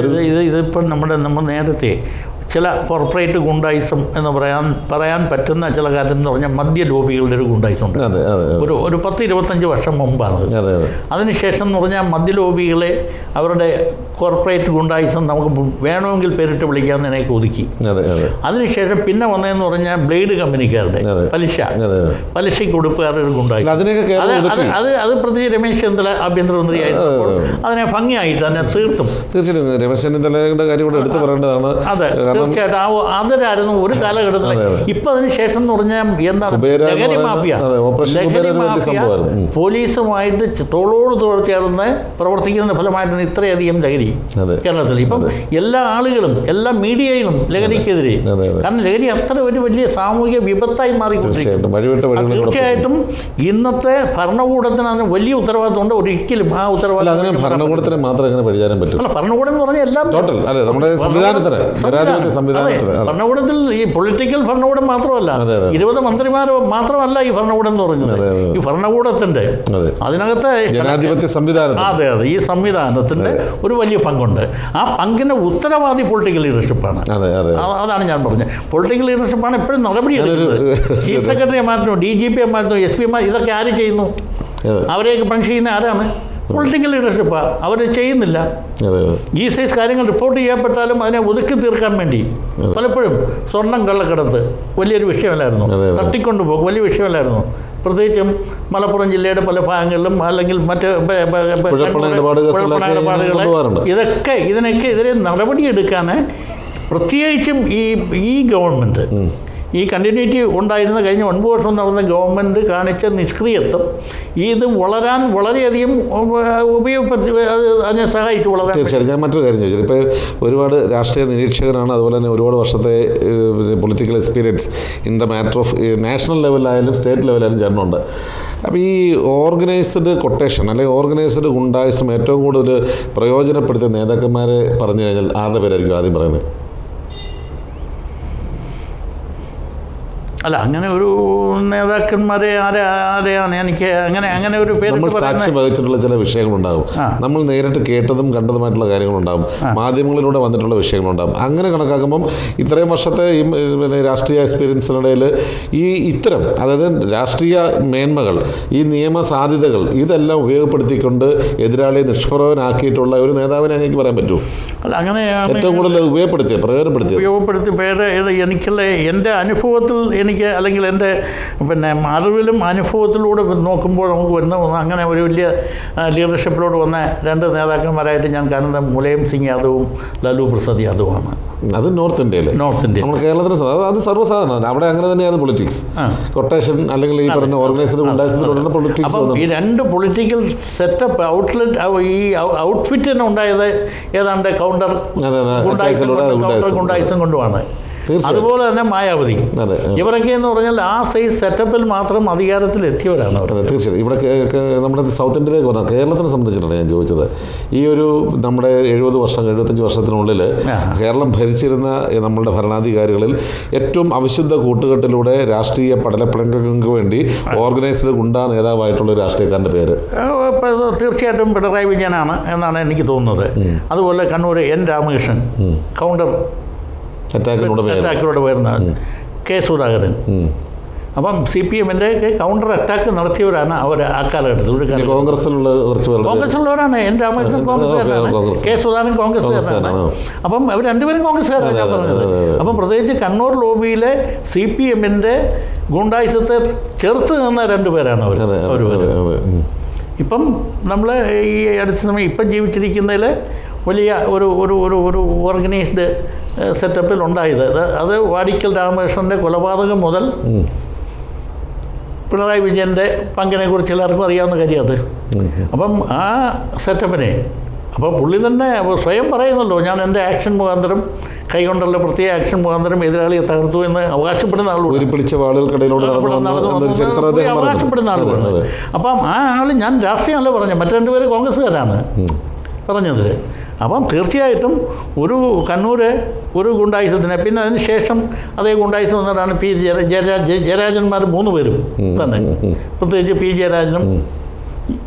ഇതിപ്പം നമ്മൾ നേരത്തെ ചില കോർപ്പറേറ്റ് ഗുണ്ടായിസം എന്ന് പറയാൻ പറ്റുന്ന ചില കാര്യം എന്ന് പറഞ്ഞാൽ മദ്യ ലോബികളുടെ ഒരു ഗുണ്ടായിസം ഉണ്ട്. ഒരു 10-25 വർഷം മുമ്പാണ്. അതിനുശേഷം എന്ന് പറഞ്ഞാൽ മദ്യ ലോബികളെ അവരുടെ കോർപ്പറേറ്റ് ഗുണ്ടായിസം നമുക്ക് വേണമെങ്കിൽ പേരിട്ട് വിളിക്കാമെന്ന് എനിക്ക് ഒതുക്കി. അതിനുശേഷം പിന്നെ വന്നതെന്ന് പറഞ്ഞാൽ ബ്ലേഡ് കമ്പനിക്കാരുടെ പലിശയ്ക്ക് കൊടുപ്പുകാരുടെ ഒരു ഗുണ്ടായിസം. അത് പ്രതി രമേശ് ചെന്നിത്തല ആഭ്യന്തരമന്ത്രിയായിരുന്നു. അതിനെ ഭംഗിയായിട്ട് തന്നെ തീർച്ചയായിട്ടും രമേശ് ചെന്നിത്തലയുടെ കാര്യം കൂടെ എടുത്തു പറയേണ്ടതാണ്. തീർച്ചയായിട്ടും അതിലായിരുന്നു ഒരു കാലഘട്ടത്തിൽ. ഇപ്പൊ അതിന് ശേഷം എന്ന് പറഞ്ഞാൽ എന്താണ് ലഹരി മാഫിയ പോലീസുമായിട്ട് തോളോട് തോൾ ചേർന്ന് പ്രവർത്തിക്കുന്നതിന്റെ ഫലമായിട്ടാണ് ഇത്രയധികം ലഹരി കേരളത്തിൽ. ഇപ്പം എല്ലാ ആളുകളും എല്ലാ മീഡിയയിലും ലഹരിക്കെതിരെ, കാരണം ലഹരി അത്ര ഒരു വലിയ സാമൂഹിക വിപത്തായി മാറിക്കൊണ്ടിരിക്കും. തീർച്ചയായിട്ടും ഇന്നത്തെ ഭരണകൂടത്തിന് അതിന് വലിയ ഉത്തരവാദിത്തമുണ്ട്. ഒരിക്കലും ആ ഉത്തരവാദിത്തം ഭരണകൂടത്തിന് മാത്രം എങ്ങനെ പരിചാരം പറ്റും? ഭരണകൂടം എന്ന് പറഞ്ഞാൽ എല്ലാം ഭരണകൂടത്തിൽ ഈ പൊളിറ്റിക്കൽ ഭരണകൂടം മാത്രമല്ല, 20 മന്ത്രിമാർ മാത്രമല്ല ഈ ഭരണകൂടം എന്ന് പറയുന്നത്. ഈ ഭരണകൂടത്തിന്റെ അതിനകത്ത് ജനാധിപത്യ സംവിധാനം, അതെ, ഈ സംവിധാനത്തിന്റെ ഒരു വലിയ പങ്കുണ്ട്. ആ പങ്കിന്റെ ഉത്തരവാദി പൊളിറ്റിക്കൽ ലീഡർഷിപ്പാണ്. അതാണ് ഞാൻ പറഞ്ഞത്. പൊളിറ്റിക്കൽ ലീഡർഷിപ്പാണ് എപ്പോഴും നടപടിയെടുക്കുന്നത്. ചീഫ് സെക്രട്ടറിയെ മാറ്റുന്നു, DGP മാറ്റുന്നു, SP മാർ, ഇതൊക്കെ ആര് ചെയ്യുന്നു? അവരെയൊക്കെ പണിഷ് ചെയ്യുന്ന ആരാണ്? പൊളിറ്റിക്കൽ ലീഡർഷിപ്പാണ്. അവർ ചെയ്യുന്നില്ല. ഈ സൈസ് കാര്യങ്ങൾ റിപ്പോർട്ട് ചെയ്യപ്പെട്ടാലും അതിനെ ഒതുക്കി തീർക്കാൻ വേണ്ടി പലപ്പോഴും സ്വർണം കള്ളക്കടത്ത് വലിയൊരു വിഷയമല്ലായിരുന്നു, തട്ടിക്കൊണ്ടുപോകും വലിയ വിഷയമല്ലായിരുന്നു. പ്രത്യേകിച്ചും മലപ്പുറം ജില്ലയുടെ പല ഭാഗങ്ങളിലും അല്ലെങ്കിൽ മറ്റ് ഇതിനൊക്കെ എതിരെ നടപടിയെടുക്കാൻ പ്രത്യേകിച്ചും ഈ ഗവൺമെൻറ്, ഈ കണ്ടിന്യൂറ്റി ഉണ്ടായിരുന്ന കഴിഞ്ഞ 9 വർഷം നടന്ന ഗവൺമെൻറ് കാണിച്ച നിഷ്ക്രിയത്വം ഇത് വളരാൻ വളരെയധികം ഉപയോഗപ്പെടുത്തി, അതിനെ സഹായിച്ചു വളരാൻ. തീർച്ചയായിട്ടും. ഞാൻ മറ്റൊരു കാര്യം ചോദിച്ചത്, ഇപ്പോൾ ഒരുപാട് രാഷ്ട്രീയ നിരീക്ഷകനാണ്, അതുപോലെ തന്നെ ഒരുപാട് വർഷത്തെ political experience in the matter of national ലെവലിലായാലും സ്റ്റേറ്റ് ലെവലിലായാലും ചേട്ടനുണ്ട്. അപ്പോൾ ഈ ഓർഗനൈസ്ഡ് കൊട്ടേഷൻ അല്ലെങ്കിൽ ഓർഗനൈസ്ഡ് ഗുണ്ടായിസം ഏറ്റവും കൂടുതൽ പ്രയോജനപ്പെടുത്തിയ നേതാക്കന്മാരെ പറഞ്ഞു കഴിഞ്ഞാൽ ആരുടെ പേരായിരിക്കും ആദ്യം പറയുന്നത്? അല്ല, അങ്ങനെ ഒരു നേതാക്കന്മാരെ ആരെയാണ് എനിക്ക് അങ്ങനെ ഒരു പേര് നമ്മൾ സാക്ഷി വഹിച്ചിട്ടുള്ള ചില വിഷയങ്ങളുണ്ടാകും, നമ്മൾ നേരിട്ട് കേട്ടതും കണ്ടതുമായിട്ടുള്ള കാര്യങ്ങളുണ്ടാകും, മാധ്യമങ്ങളിലൂടെ വന്നിട്ടുള്ള വിഷയങ്ങളുണ്ടാകും. അങ്ങനെ കണക്കാക്കുമ്പം ഇത്രയും വർഷത്തെ ഈ രാഷ്ട്രീയ എക്സ്പീരിയൻസിനിടയിൽ ഇത്തരം അതായത് രാഷ്ട്രീയ മേന്മകൾ, ഈ നിയമ സാധ്യതകൾ ഇതെല്ലാം ഉപയോഗപ്പെടുത്തിക്കൊണ്ട് എതിരാളിയെ നിഷ്പ്രഭനാക്കിയിട്ടുള്ള ഒരു നേതാവിനെ എനിക്ക് പറയാൻ പറ്റുമോ? അല്ല, അങ്ങനെ ഏറ്റവും കൂടുതൽ ഉപയോഗപ്പെടുത്തി പേര് എനിക്കുള്ള എൻ്റെ അനുഭവത്തിൽ അല്ലെങ്കിൽ എൻ്റെ അറിവിലും അനുഭവത്തിലൂടെ നോക്കുമ്പോൾ നമുക്ക് വരുന്ന അങ്ങനെ ഒരു വലിയ ലീഡർഷിപ്പിലോട് വന്ന 2 നേതാക്കന്മാരായിട്ട് ഞാൻ കാണുന്നത് മുലായം സിംഗ് യാദവും ലാലു പ്രസാദ് യാദവുമാണ്. അത് നോർത്ത് ഇന്ത്യയിൽ, നമ്മൾ കേരളത്തിന് അത് സർവ്വസാധാരണ അവിടെ അങ്ങനെ തന്നെയാണ് പൊളിറ്റിക്സ്. കൊട്ടേഷൻ അല്ലെങ്കിൽ ഈ പറയുന്ന ഓർഗനൈസ്ഡ് ഗുണ്ടായിസത്തിലൂടെ പൊളിറ്റിക്സ്. ഈ 2 പൊളിറ്റിക്കൽ സെറ്റപ്പ് ഈ ഔട്ട്ഫിറ്റിന് ഉണ്ടായത് ഏതാണ്ട് കൗണ്ടർ ഗുണ്ടായിസം കൊണ്ടുമാണ്. അതുപോലെ തന്നെ മായാവതി, ഇവരൊക്കെ എന്ന് പറഞ്ഞാൽ ആ സൈസ് സെറ്റപ്പിൽ മാത്രം അധികാരത്തിൽ എത്തിയവരാണ് അവർ. തീർച്ചയായും. ഇവിടെ നമ്മുടെ സൗത്ത് ഇന്ത്യയിലേക്ക് വന്നാൽ കേരളത്തിനെ സംബന്ധിച്ചിട്ടാണ് ഞാൻ ചോദിച്ചത്. ഈ ഒരു നമ്മുടെ 75 വർഷത്തിനുള്ളിൽ കേരളം ഭരിച്ചിരുന്ന നമ്മളുടെ ഭരണാധികാരികളിൽ ഏറ്റവും അവിശുദ്ധ കൂട്ടുകെട്ടിലൂടെ രാഷ്ട്രീയ പടലപ്പിണങ്ങൾക്ക് വേണ്ടി ഓർഗനൈസ്ഡ് ഗുണ്ടാ നേതാവായിട്ടുള്ള രാഷ്ട്രീയക്കാരൻ്റെ പേര് തീർച്ചയായിട്ടും പിണറായി വിജയനാണ് എന്നാണ് എനിക്ക് തോന്നുന്നത്. അതുപോലെ കണ്ണൂർ N രാമകൃഷ്ണൻ കൗണ്ടർ അറ്റാക്കിലൂടെ വരുന്ന കെ സുധാകരൻ. അപ്പം CPM-ൻ്റെ കൗണ്ടർ അറ്റാക്ക് നടത്തിയവരാണ് അവർ ആ കാലഘട്ടത്തിൽ. കോൺഗ്രസിലുള്ളവരാണ്. N രാമകൃഷ്ണൻ കോൺഗ്രസ്സുകാരനാണ്, കെ സുധാകരൻ കോൺഗ്രസ്സുകാരനാണ്. അപ്പം അവർ 2 പേരും കോൺഗ്രസ്സുകാരാണ് ഞാൻ പറഞ്ഞത്. അപ്പം പ്രത്യേകിച്ച് കണ്ണൂർ ലോബിയിലെ CPM-ൻ്റെ ഗുണ്ടായിസത്തെ ചെറുത്ത് നിന്ന 2 പേരാണ് അവർ. ഇപ്പം നമ്മൾ ഈ അടുത്ത സമയം ഇപ്പം ജീവിച്ചിരിക്കുന്നതിൽ വലിയ ഒരു ഓർഗനൈസ്ഡ് സെറ്റപ്പിൽ ഉണ്ടായത് അത് വാടിക്കൽ രാമകൃഷ്ണൻ്റെ കൊലപാതകം മുതൽ പിണറായി വിജയൻ്റെ പങ്കിനെ കുറിച്ച് എല്ലാവർക്കും അറിയാവുന്ന കാര്യം അത്. അപ്പം ആ സെറ്റപ്പിനെ അപ്പോൾ പുള്ളി തന്നെ സ്വയം പറയുന്നല്ലോ, ഞാൻ എൻ്റെ ആക്ഷൻ മുഖാന്തരം കൈകൊണ്ടുള്ള പ്രത്യേക ആക്ഷൻ മുഖാന്തരം എതിരാളിയെ തകർത്തു എന്ന് അവകാശപ്പെടുന്ന അവകാശപ്പെടുന്ന ആളുകളാണ്. അപ്പം ആ ആൾ ഞാൻ രാഷ്ട്രീയമല്ല പറഞ്ഞത്, മറ്റു 2 പേര് കോൺഗ്രസ്സുകാരാണ് പറഞ്ഞത്. അപ്പം തീർച്ചയായിട്ടും ഒരു കണ്ണൂർ ഒരു ഗുണ്ടായിസത്തിന് പിന്നെ അതിന് ശേഷം അതേ ഗുണ്ടായിസം വന്നവരാണ് ജയരാജന്മാർ 3 പേരും തന്നെ, പ്രത്യേകിച്ച് P ജയരാജനും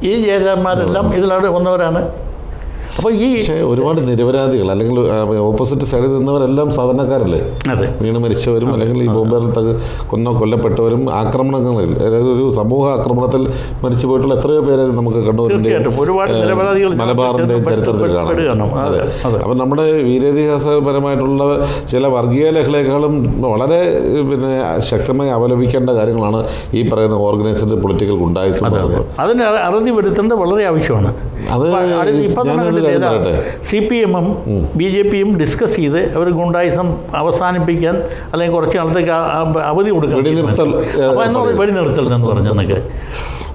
ഈ ജയരാജന്മാരെല്ലാം ഇതിലൂടെ വന്നവരാണ്. അപ്പോൾ ഒരുപാട് നിരപരാധികൾ അല്ലെങ്കിൽ ഓപ്പോസിറ്റ് സൈഡിൽ നിന്നവരെല്ലാം സാധാരണക്കാരല്ലേ, വീണ് മരിച്ചവരും അല്ലെങ്കിൽ ഈ ബോംബേറിൽ കൊല്ലപ്പെട്ടവരും ആക്രമണങ്ങളിൽ ഒരു സമൂഹ ആക്രമണത്തിൽ മരിച്ചു പോയിട്ടുള്ള എത്രയോ പേരെ നമുക്ക് കണ്ണൂരിൻ്റെ മലബാറിൻ്റെ ചരിത്രത്തിൽ കാണാം. അപ്പം നമ്മുടെ വീരേതിഹാസപരമായിട്ടുള്ള ചില വർഗീയ ലഹളകളെക്കാളും വളരെ ശക്തമായി അപലപിക്കേണ്ട കാര്യങ്ങളാണ് ഈ പറയുന്ന ഓർഗനൈസ്ഡ് പൊളിറ്റിക്കൽ ഗുണ്ടായിസം. അതിന് അറുതി വരുത്തേണ്ടത് വളരെ ആവശ്യമാണ്. അത് CPM-ഉം BJP-യും ഡിസ്കസ് ചെയ്ത് അവർ ഗുണ്ടായിസം അവസാനിപ്പിക്കാൻ അല്ലെങ്കിൽ കുറച്ച് നാളത്തേക്ക് അവധി കൊടുക്കാൻ വെടിനിർത്തൽ എന്ന് പറഞ്ഞെന്നൊക്കെ.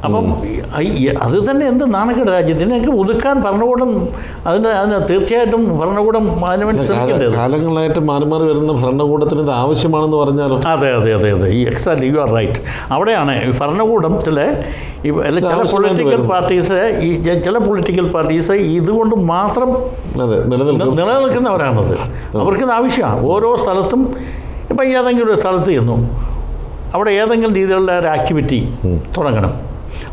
അപ്പം അത് തന്നെ എന്ത് നാണക്കേട് രാജ്യത്തിനൊക്കെ ഒതുക്കാൻ ഭരണകൂടം അതിന് തീർച്ചയായിട്ടും ഭരണകൂടം അതിനുവേണ്ടി ശ്രമിക്കേണ്ടത്. കാലങ്ങളായിട്ട് മാറി മാറി വരുന്ന ഭരണകൂടത്തിന് ഇത് ആവശ്യമാണെന്ന് പറഞ്ഞാലോ? അതെ ഈ എക്സാക്ട്ലി യു ആർ റൈറ്റ്. അവിടെയാണ് ഈ ഭരണകൂടത്തിലെ ചില പൊളിറ്റിക്കൽ പാർട്ടീസ് ഇതുകൊണ്ട് മാത്രം നിലനിൽക്കുന്നവരാണത്. അവർക്കിത് ആവശ്യമാണ്. ഓരോ സ്ഥലത്തും ഇപ്പം ഏതെങ്കിലും ഒരു സ്ഥലത്ത് ചെന്നു അവിടെ ഏതെങ്കിലും രീതിയിലുള്ള ഒരു ആക്ടിവിറ്റി തുടങ്ങണം.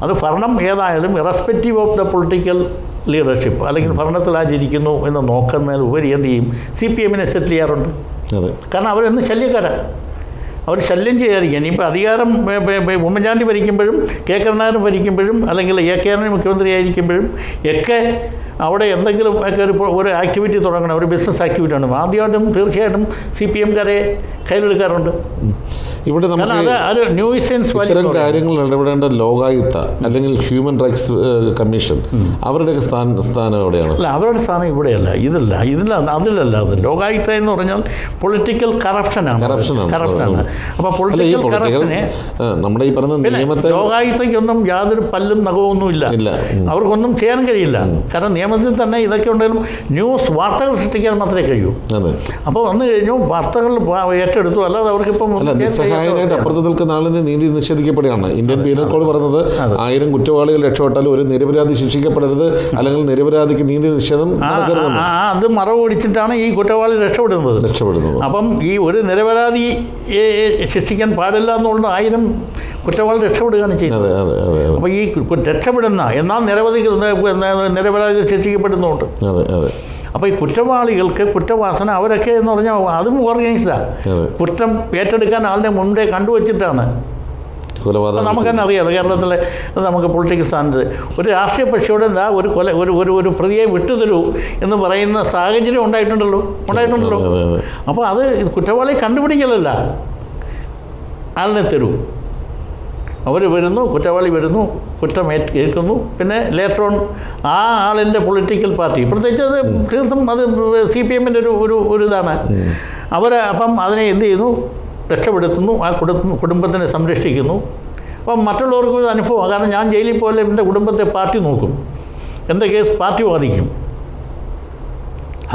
അത് ഭരണം ഏതായാലും irrespective of the political leadership അല്ലെങ്കിൽ ഭരണത്തിൽ ആചരിക്കുന്നു എന്ന് നോക്കുന്നതിൽ ഉപരി എന്ത് ചെയ്യും, CPM-നെ സെറ്റിൽ ചെയ്യാറുണ്ട്. കാരണം അവരെന്ന് ശല്യക്കാരാണ്. അവർ ശല്യം ചെയ്യാതിരിക്കാൻ. ഇനിയിപ്പോൾ അധികാരം ഉമ്മൻചാണ്ടി ഭരിക്കുമ്പോഴും കെ കരുണാകരൻ ഭരിക്കുമ്പോഴും അല്ലെങ്കിൽ എ കെ ആന്റണി മുഖ്യമന്ത്രിയായിരിക്കുമ്പോഴും ഒക്കെ അവിടെ എന്തെങ്കിലും ഒക്കെ ഒരു ആക്ടിവിറ്റി തുടങ്ങണം, ഒരു ബിസിനസ് ആക്ടിവിറ്റി ആണ്. ആദ്യമായിട്ടും തീർച്ചയായിട്ടും CPM-കാരെ കയ്യിലെടുക്കാറുണ്ട്. ഇവിടെ ഇത്തരം കാര്യങ്ങൾ ഇടപെടേണ്ട ലോകായുക്ത അല്ലെങ്കിൽ ഹ്യൂമൻ റൈറ്റ്സ് കമ്മീഷൻ അവരുടെയൊക്കെ സ്ഥാനം എവിടെയാണ്? അല്ല, അവരുടെ സ്ഥാനം ഇവിടെയല്ല, അതിലല്ല. അത് ലോകായുക്ത എന്ന് പറഞ്ഞാൽ പൊളിറ്റിക്കൽ കറപ്ഷനാണ്. അപ്പോൾ പൊളിറ്റിക്കൽ കറപ്ഷനെ നമ്മുടെ ഈ പറഞ്ഞ നിയമത്തെ ലോകായുക്തയ്ക്കൊന്നും യാതൊരു പല്ലും നഖമൊന്നും ഇല്ല, അവർക്കൊന്നും ചെയ്യാൻ കഴിയില്ല. കാരണം നിയമത്തിൽ തന്നെ ഇതൊക്കെ ഉണ്ടെങ്കിലും വാർത്തകൾ സൃഷ്ടിക്കാൻ മാത്രമേ കഴിയൂ. അപ്പോൾ വന്നു കഴിഞ്ഞു വാർത്തകൾ ഏറ്റെടുത്തു, അല്ലാതെ അവർക്കിപ്പം അപ്പുറത്ത് നിൽക്കുന്ന ആളിന് നീതി നിഷേധിക്കപ്പെടുകയാണ്. ഇന്ത്യൻ പീനൽ കോഡ് പറയുന്നത് 1000 കുറ്റവാളികൾ രക്ഷപ്പെട്ടാൽ ഒരു നിരപരാധി ശിക്ഷിക്കപ്പെടരുത്, അല്ലെങ്കിൽ നിരപരാധിക്ക് നീതി നിഷേധം. അത് മറവ് പിടിച്ചിട്ടാണ് ഈ കുറ്റവാളി രക്ഷപ്പെടുന്നത്. അപ്പം ഈ ഒരു നിരപരാധി ശിക്ഷിക്കാൻ പാടില്ല എന്നുകൊണ്ട് 1000 കുറ്റവാളി രക്ഷപ്പെടുകയാണ് ചെയ്യുന്നത്. അപ്പോൾ ഈ രക്ഷപ്പെടുന്ന എന്നാൽ നിരപരാധി ശിക്ഷിക്കപ്പെടുന്നുണ്ട്. അപ്പോൾ ഈ കുറ്റവാളികൾക്ക് കുറ്റവാസന അവരൊക്കെ എന്ന് പറഞ്ഞാൽ അതും ഓർഗനൈസ്ഡാണ്. കുറ്റം ഏറ്റെടുക്കാൻ ആളുടെ മുൻപേ കണ്ടുവച്ചിട്ടാണ്. നമുക്ക് തന്നെ അറിയാം കേരളത്തിലെ നമുക്ക് പൊളിറ്റിക്കൽ സ്ഥാനത്ത് ഒരു രാഷ്ട്രീയ കക്ഷിയോടെ എന്താ ഒരു പ്രതിയെ വിട്ടുതരൂ എന്ന് പറയുന്ന സാഹചര്യം ഉണ്ടായിട്ടുണ്ടല്ലോ. അപ്പോൾ അത് കുറ്റവാളിയെ കണ്ടുപിടിക്കലല്ല, ആളിനെ തരൂ. അവർ വരുന്നു, കുറ്റവാളി വരുന്നു, കുറ്റം ഏൽക്കുന്നു, പിന്നെ ലേറ്റർ ഓൺ ആ ആളിൻ്റെ പൊളിറ്റിക്കൽ പാർട്ടി, പ്രത്യേകിച്ച് അത് തീർത്തും അത് CPM-ൻ്റെ ഒരു ഇതാണ്. അപ്പം അതിനെ എന്ത് ചെയ്യുന്നു, രക്ഷപ്പെടുത്തുന്നു, ആ കുടുംബത്തിനെ സംരക്ഷിക്കുന്നു. അപ്പം മറ്റുള്ളവർക്ക് ഒരു അനുഭവമാണ്. കാരണം ഞാൻ ജയിലിൽ പോലെ എൻ്റെ കുടുംബത്തെ പാർട്ടി നോക്കും, എൻ്റെ കേസ് പാർട്ടി വാദിക്കും.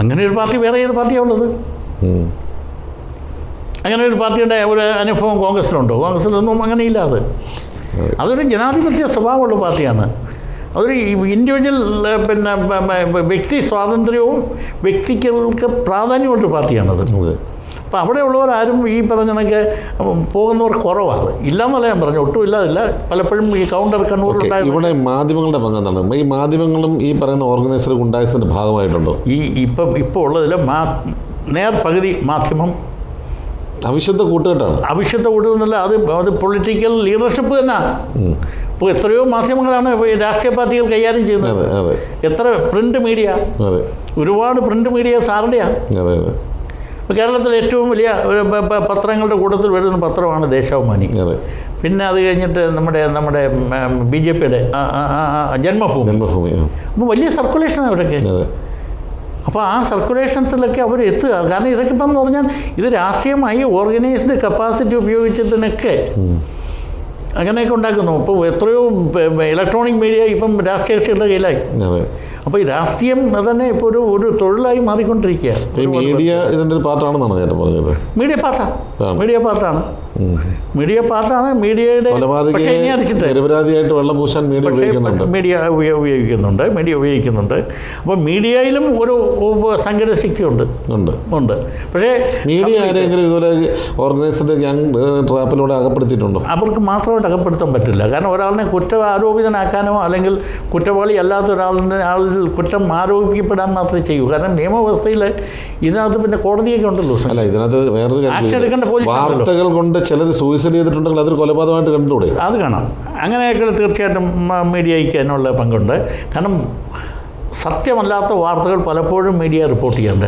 അങ്ങനെ ഒരു പാർട്ടി വേറെ ഏത് പാർട്ടിയാണ് ഉള്ളത്? അങ്ങനെ ഒരു പാർട്ടിയുടെ ഒരു അനുഭവം കോൺഗ്രസ്സിലുണ്ടോ? കോൺഗ്രസ്സിലൊന്നും അങ്ങനെയില്ല. അതൊരു ജനാധിപത്യ സ്വഭാവമുള്ള പാർട്ടിയാണ്. അതൊരു ഇൻഡിവിജ്വൽ വ്യക്തി സ്വാതന്ത്ര്യവും വ്യക്തികൾക്ക് പ്രാധാന്യമുള്ള പാർട്ടിയാണത്. അപ്പോൾ അവിടെയുള്ളവരാരും ഈ പറഞ്ഞ കണക്ക് പോകുന്നവർ കുറവാണ്. ഇല്ലയെന്നല്ല ഞാൻ പറഞ്ഞു, ഒട്ടും ഇല്ലാതില്ല. പലപ്പോഴും ഈ കൗണ്ടർ കണ്ണൂർ ഇവിടെ മാധ്യമങ്ങളുടെ പങ്കെന്താണ്? ഈ മാധ്യമങ്ങളും ഈ പറയുന്ന ഓർഗനൈസർ ഗുണ്ടായിസത്തിൻ്റെ ഭാഗമായിട്ടുണ്ടോ? ഇപ്പോൾ ഉള്ളതിൽ പകുതി മാധ്യമം അവിശുദ്ധ കൂട്ടുകെട്ടാണ്. അവിശുദ്ധ കൂട്ടുകെട്ടല്ല, അത് പൊളിറ്റിക്കൽ ലീഡർഷിപ്പ് തന്നെ. ഇപ്പോൾ എത്രയോ മാധ്യമങ്ങളാണ് രാഷ്ട്രീയ പാർട്ടികൾ കൈകാര്യം ചെയ്യുന്നത്. എത്ര പ്രിന്റ് മീഡിയ, ഒരുപാട് പ്രിന്റ് മീഡിയ സാറുടെയാണ്. ഇപ്പോൾ കേരളത്തിൽ ഏറ്റവും വലിയ പത്രങ്ങളുടെ കൂട്ടത്തിൽ വരുന്ന പത്രമാണ് ദേശാഭിമാനി. പിന്നെ അത് കഴിഞ്ഞിട്ട് നമ്മുടെ BJP-യുടെ ജന്മഭൂമി. അപ്പോൾ വലിയ സർക്കുലേഷനാണ് അവരൊക്കെ. അപ്പോൾ ആ സർക്കുലേഷൻസിലൊക്കെ അവർ എത്തുക. കാരണം ഇതൊക്കെ ഇപ്പം എന്ന് പറഞ്ഞാൽ ഇത് രാഷ്ട്രീയമായി ഓർഗനൈസ്ഡ് കപ്പാസിറ്റി ഉപയോഗിച്ചതിനൊക്കെ അങ്ങനെയൊക്കെ ഉണ്ടാക്കുന്നു. ഇപ്പോൾ എത്രയോ ഇലക്ട്രോണിക് മീഡിയ ഇപ്പം രാഷ്ട്രീയ കക്ഷികളുടെ കയ്യിലായി. അപ്പോൾ ഈ രാഷ്ട്രീയം തന്നെ ഇപ്പോൾ ഒരു തൊഴിലായി മാറിക്കൊണ്ടിരിക്കുക. മീഡിയ ഇതിൻ്റെ ഒരു പാർട്ടാണെന്നാണ് ഞാൻ പറഞ്ഞത്. മീഡിയ പാർട്ടാണ്. മീഡിയയുടെ നിരപരാധിയായിട്ട് വെള്ളം പൂശാൻ മീഡിയ ഉപയോഗിക്കുന്നുണ്ട്. അപ്പോൾ മീഡിയയിലും ഒരു സംഘടിത ശക്തി ഉണ്ട്. പക്ഷേ മീഡിയ ആരെങ്കിലും ഇതുപോലെ ഓർഗനൈസ്ഡ് ഗ്യാങ് ട്രാപ്പിലൂടെ അകപ്പെടുത്തിയിട്ടുണ്ടോ? അവർക്ക് മാത്രമായിട്ട് അകപ്പെടുത്താൻ പറ്റില്ല. കാരണം ഒരാളിനെ ആരോപിതനാക്കാനോ അല്ലെങ്കിൽ കുറ്റവാളി അല്ലാത്ത ആളിൽ കുറ്റം ആരോപിക്കപ്പെടാൻ മാത്രമേ ചെയ്യൂ. കാരണം നിയമവ്യവസ്ഥയിൽ ഇതിനകത്ത് പിന്നെ കോടതിയൊക്കെ ഉണ്ടല്ലോ. അല്ല, ഇതിനകത്ത് വേറൊരു വാർത്തകൾ കൊണ്ട് ചിലർ സൂയിസൈഡ് ചെയ്തിട്ടുണ്ടെങ്കിൽ അതൊരു കൊലപാതകമായിട്ട് കണ്ടുകൂടെ? അത് കാണാം. അങ്ങനെയൊക്കെ തീർച്ചയായിട്ടും മീഡിയയ്ക്ക് അതിനുള്ള പങ്കുണ്ട്. കാരണം സത്യമല്ലാത്ത വാർത്തകൾ പലപ്പോഴും മീഡിയ റിപ്പോർട്ട് ചെയ്യുന്നുണ്ട്.